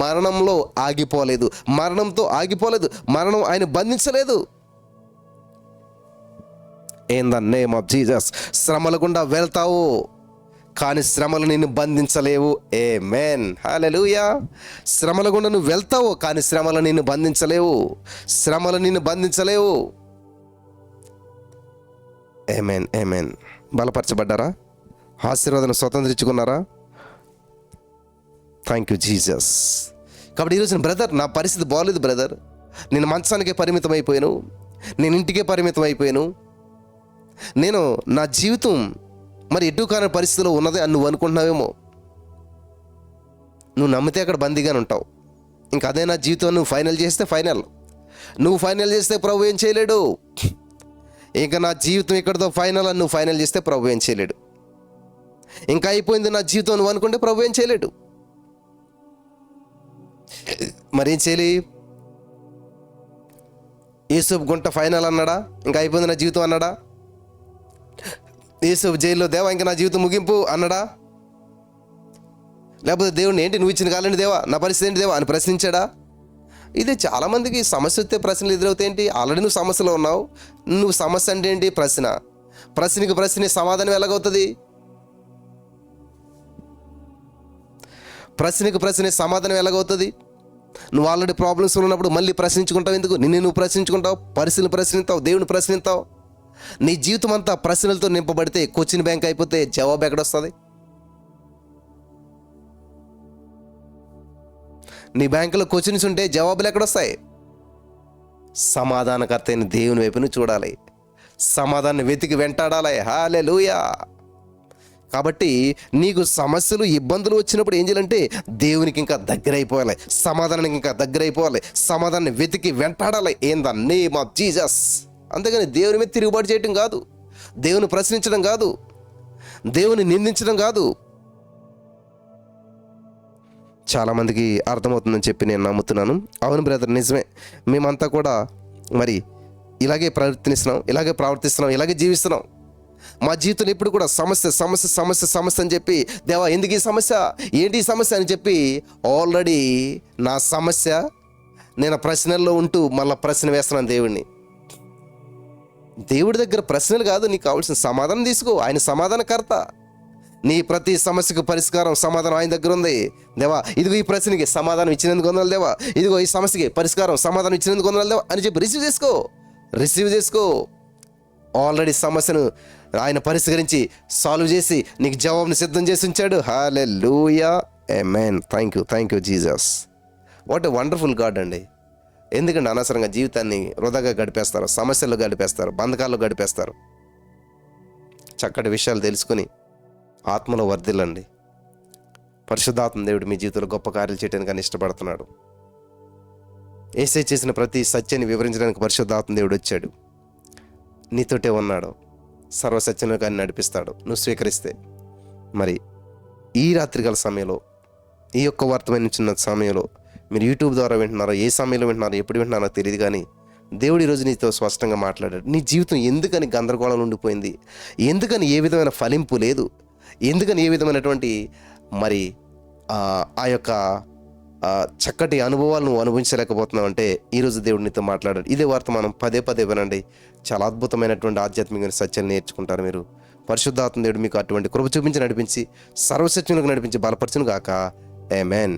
మరణంలో ఆగిపోలేదు. మరణంతో ఆగిపోలేదు. మరణం ఆయన బంధించలేదు. In the name of Jesus. శ్రమల గుండా వెళ్తావు, కానీ శ్రమలు నిన్ను బంధించలేవు. ఆమేన్, హల్లెలూయా. శ్రమల గుండా నువ్వు వెళ్తావు, కానీ శ్రమలు నిన్ను బంధించలేవు. శ్రమలు నిన్ను బంధించలేవు. ఆమేన్, ఆమేన్. బలపరచబడ్డారా? ఆశీర్వాదం స్వతంత్రించుకున్నారా? Thank you Jesus. కాబట్టి ఈరోజు బ్రదర్ నా పరిస్థితి బాగోలేదు బ్రదర్, నేను మంచానికే పరిమితం అయిపోయాను, నేను ఇంటికే పరిమితం అయిపోయాను, నేను నా జీవితం మరి ఎటు కాని పరిస్థితిలో ఉన్నది అని నువ్వు అనుకుంటున్నావేమో. నువ్వు నమ్మితే అక్కడ బందీగానే ఉంటావు. ఇంకా అదే నా జీవితం నువ్వు ఫైనల్ చేస్తే ఫైనల్. నువ్వు ఫైనల్ చేస్తే ప్రభు ఏం చేయలేడు. ఇంకా నా జీవితం ఇక్కడితో ఫైనల్ అని నువ్వు ఫైనల్ చేస్తే ప్రభు ఏం చేయలేడు. ఇంకా అయిపోయింది నా జీవితం నువ్వు అనుకుంటే ప్రభు ఏం చేయలేడు. మరేం చేయాలి? యేసేపు గుంట ఫైనల్ అన్నాడా? ఇంకా అయిపోయింది నా జీవితం అన్నాడా? యేసేపు జైల్లో దేవా ఇంకా నా జీవితం ముగింపు అన్నాడా? లేకపోతే దేవుడిని ఏంటి నువ్వు ఇచ్చిన కాలండి దేవా, నా పరిస్థితి ఏంటి దేవా అని ప్రశ్నించాడా? ఇది చాలామందికి సమస్య వస్తే ప్రశ్నలు ఎదురవుతాయి. ఏంటి, ఆల్రెడీ నువ్వు సమస్యలో ఉన్నావు. నువ్వు సమస్య అంటే ఏంటి? ప్రశ్న. ప్రశ్నకి ప్రశ్న సమాధానం ఎలాగవుతుంది? ప్రశ్నకి ప్రశ్న సమాధానం ఎలాగవుతుంది? నువ్వు ఆల్రెడీ ప్రాబ్లమ్స్ ఉన్నప్పుడు మళ్ళీ ప్రశ్నించుకుంటావు ఎందుకు? నిన్ను నువ్వు ప్రశ్నించుకుంటావు, పరిస్థితులు ప్రశ్నిస్తావు, దేవుని ప్రశ్నిస్తావు. నీ జీవితం అంతా ప్రశ్నలతో నింపబడితే క్వశ్చన్ బ్యాంక్ అయిపోతే జవాబు ఎక్కడొస్తుంది? నీ బ్యాంకులో క్వశ్చన్స్ ఉంటే జవాబులు ఎక్కడొస్తాయి? సమాధానకర్త అయిన దేవుని వైపును చూడాలి, సమాధానం వెతికి వెంటాడాలి. హల్లెలూయా. కాబట్టి నీకు సమస్యలు ఇబ్బందులు వచ్చినప్పుడు ఏం చేయాలంటే దేవునికి ఇంకా దగ్గర అయిపోవాలి, సమాధానానికి ఇంకా దగ్గర అయిపోవాలి, సమాధానాన్ని వెతికి వెంటాడాలి. In the name of Jesus. అంతేగాని దేవుని మీద తిరుగుబాటు చేయటం కాదు, దేవుని ప్రశ్నించడం కాదు, దేవుని నిందించడం కాదు. చాలామందికి అర్థమవుతుందని చెప్పి నేను నమ్ముతున్నాను. అవును బ్రదర్, నిజమే. మేమంతా కూడా మరి ఇలాగే ప్రవర్తిస్తున్నాం, ఇలాగే జీవిస్తున్నాం. మా జీవితంలో ఎప్పుడు కూడా సమస్య సమస్య సమస్య సమస్య అని చెప్పి, దేవా ఎందుకు ఈ సమస్య, ఏంటి ఈ సమస్య అని చెప్పి ఆల్రెడీ నా సమస్య నేను ప్రశ్నల్లో ఉంటూ మళ్ళీ ప్రశ్న వేస్తున్నాను దేవుడిని. దేవుడి దగ్గర ప్రశ్నలు కాదు, నీకు కావాల్సిన సమాధానం తీసుకో. ఆయన సమాధానకర్త. నీ ప్రతి సమస్యకు పరిష్కారం, సమాధానం ఆయన దగ్గర ఉంది. దేవా ఇదిగో ఈ ప్రశ్నకి సమాధానం ఇచ్చినందుకు వందనాలు దేవా, ఇదిగో ఈ సమస్యకి పరిష్కారం, సమాధానం ఇచ్చినందుకు వందనాలు దేవా అని చెప్పి రిసీవ్ చేసుకో. ఆల్రెడీ సమస్యను ఆయన పరిష్కరించి సాల్వ్ చేసి నీకు జవాబుని సిద్ధం చేసి ఉంచాడు. Hallelujah, amen. Thank you Jesus. What a wonderful God అండి. ఎందుకంటే అనవసరంగా జీవితాన్ని వృధాగా గడిపేస్తారు, సమస్యల్లో గడిపేస్తారు, బంధకాల్లో గడిపేస్తారు. చక్కటి విషయాలు తెలుసుకుని ఆత్మలో వర్ధిల్లండి. పరిశుద్ధాత్మ దేవుడు మీ జీవితంలో గొప్ప కార్యాలు చేయడానికి ఆయన ఇష్టపడుతున్నాడు. యేసయ్య చేసిన ప్రతి సత్యాన్ని వివరించడానికి పరిశుద్ధాత్మ దేవుడు వచ్చాడు. నీతోటే ఉన్నాడు. సర్వసత్యంలో కానీ నడిపిస్తాడు నువ్వు స్వీకరిస్తే. మరి ఈ రాత్రికాల సమయంలో, ఈ యొక్క వర్తమైన చిన్న సమయంలో, మీరు యూట్యూబ్ ద్వారా వింటున్నారో, ఏ సమయంలో వింటున్నారో, ఎప్పుడు వింటున్నారో తెలియదు, కానీ దేవుడు ఈరోజు నీతో స్పష్టంగా మాట్లాడాడు. నీ జీవితం ఎందుకని గందరగోళం ఉండిపోయింది, ఎందుకని ఏ విధమైన ఫలింపు లేదు, ఎందుకని ఏ విధమైనటువంటి మరి ఆ యొక్క చక్కటి అనుభవాలు నువ్వు అనుభవించలేకపోతున్నావు అంటే ఈరోజు దేవుడు నీతో మాట్లాడాడు. ఇదే వార్త మనం పదే వినండి. చాలా అద్భుతమైనటువంటి ఆధ్యాత్మిక సత్యాలు నేర్చుకుంటారు మీరు. పరిశుద్ధాత్మ దేవుడు మీకు అటువంటి కృప చూపించి నడిపించి సర్వసత్యంలోకి నడిపించి బలపరచును గాక. ఆమేన్.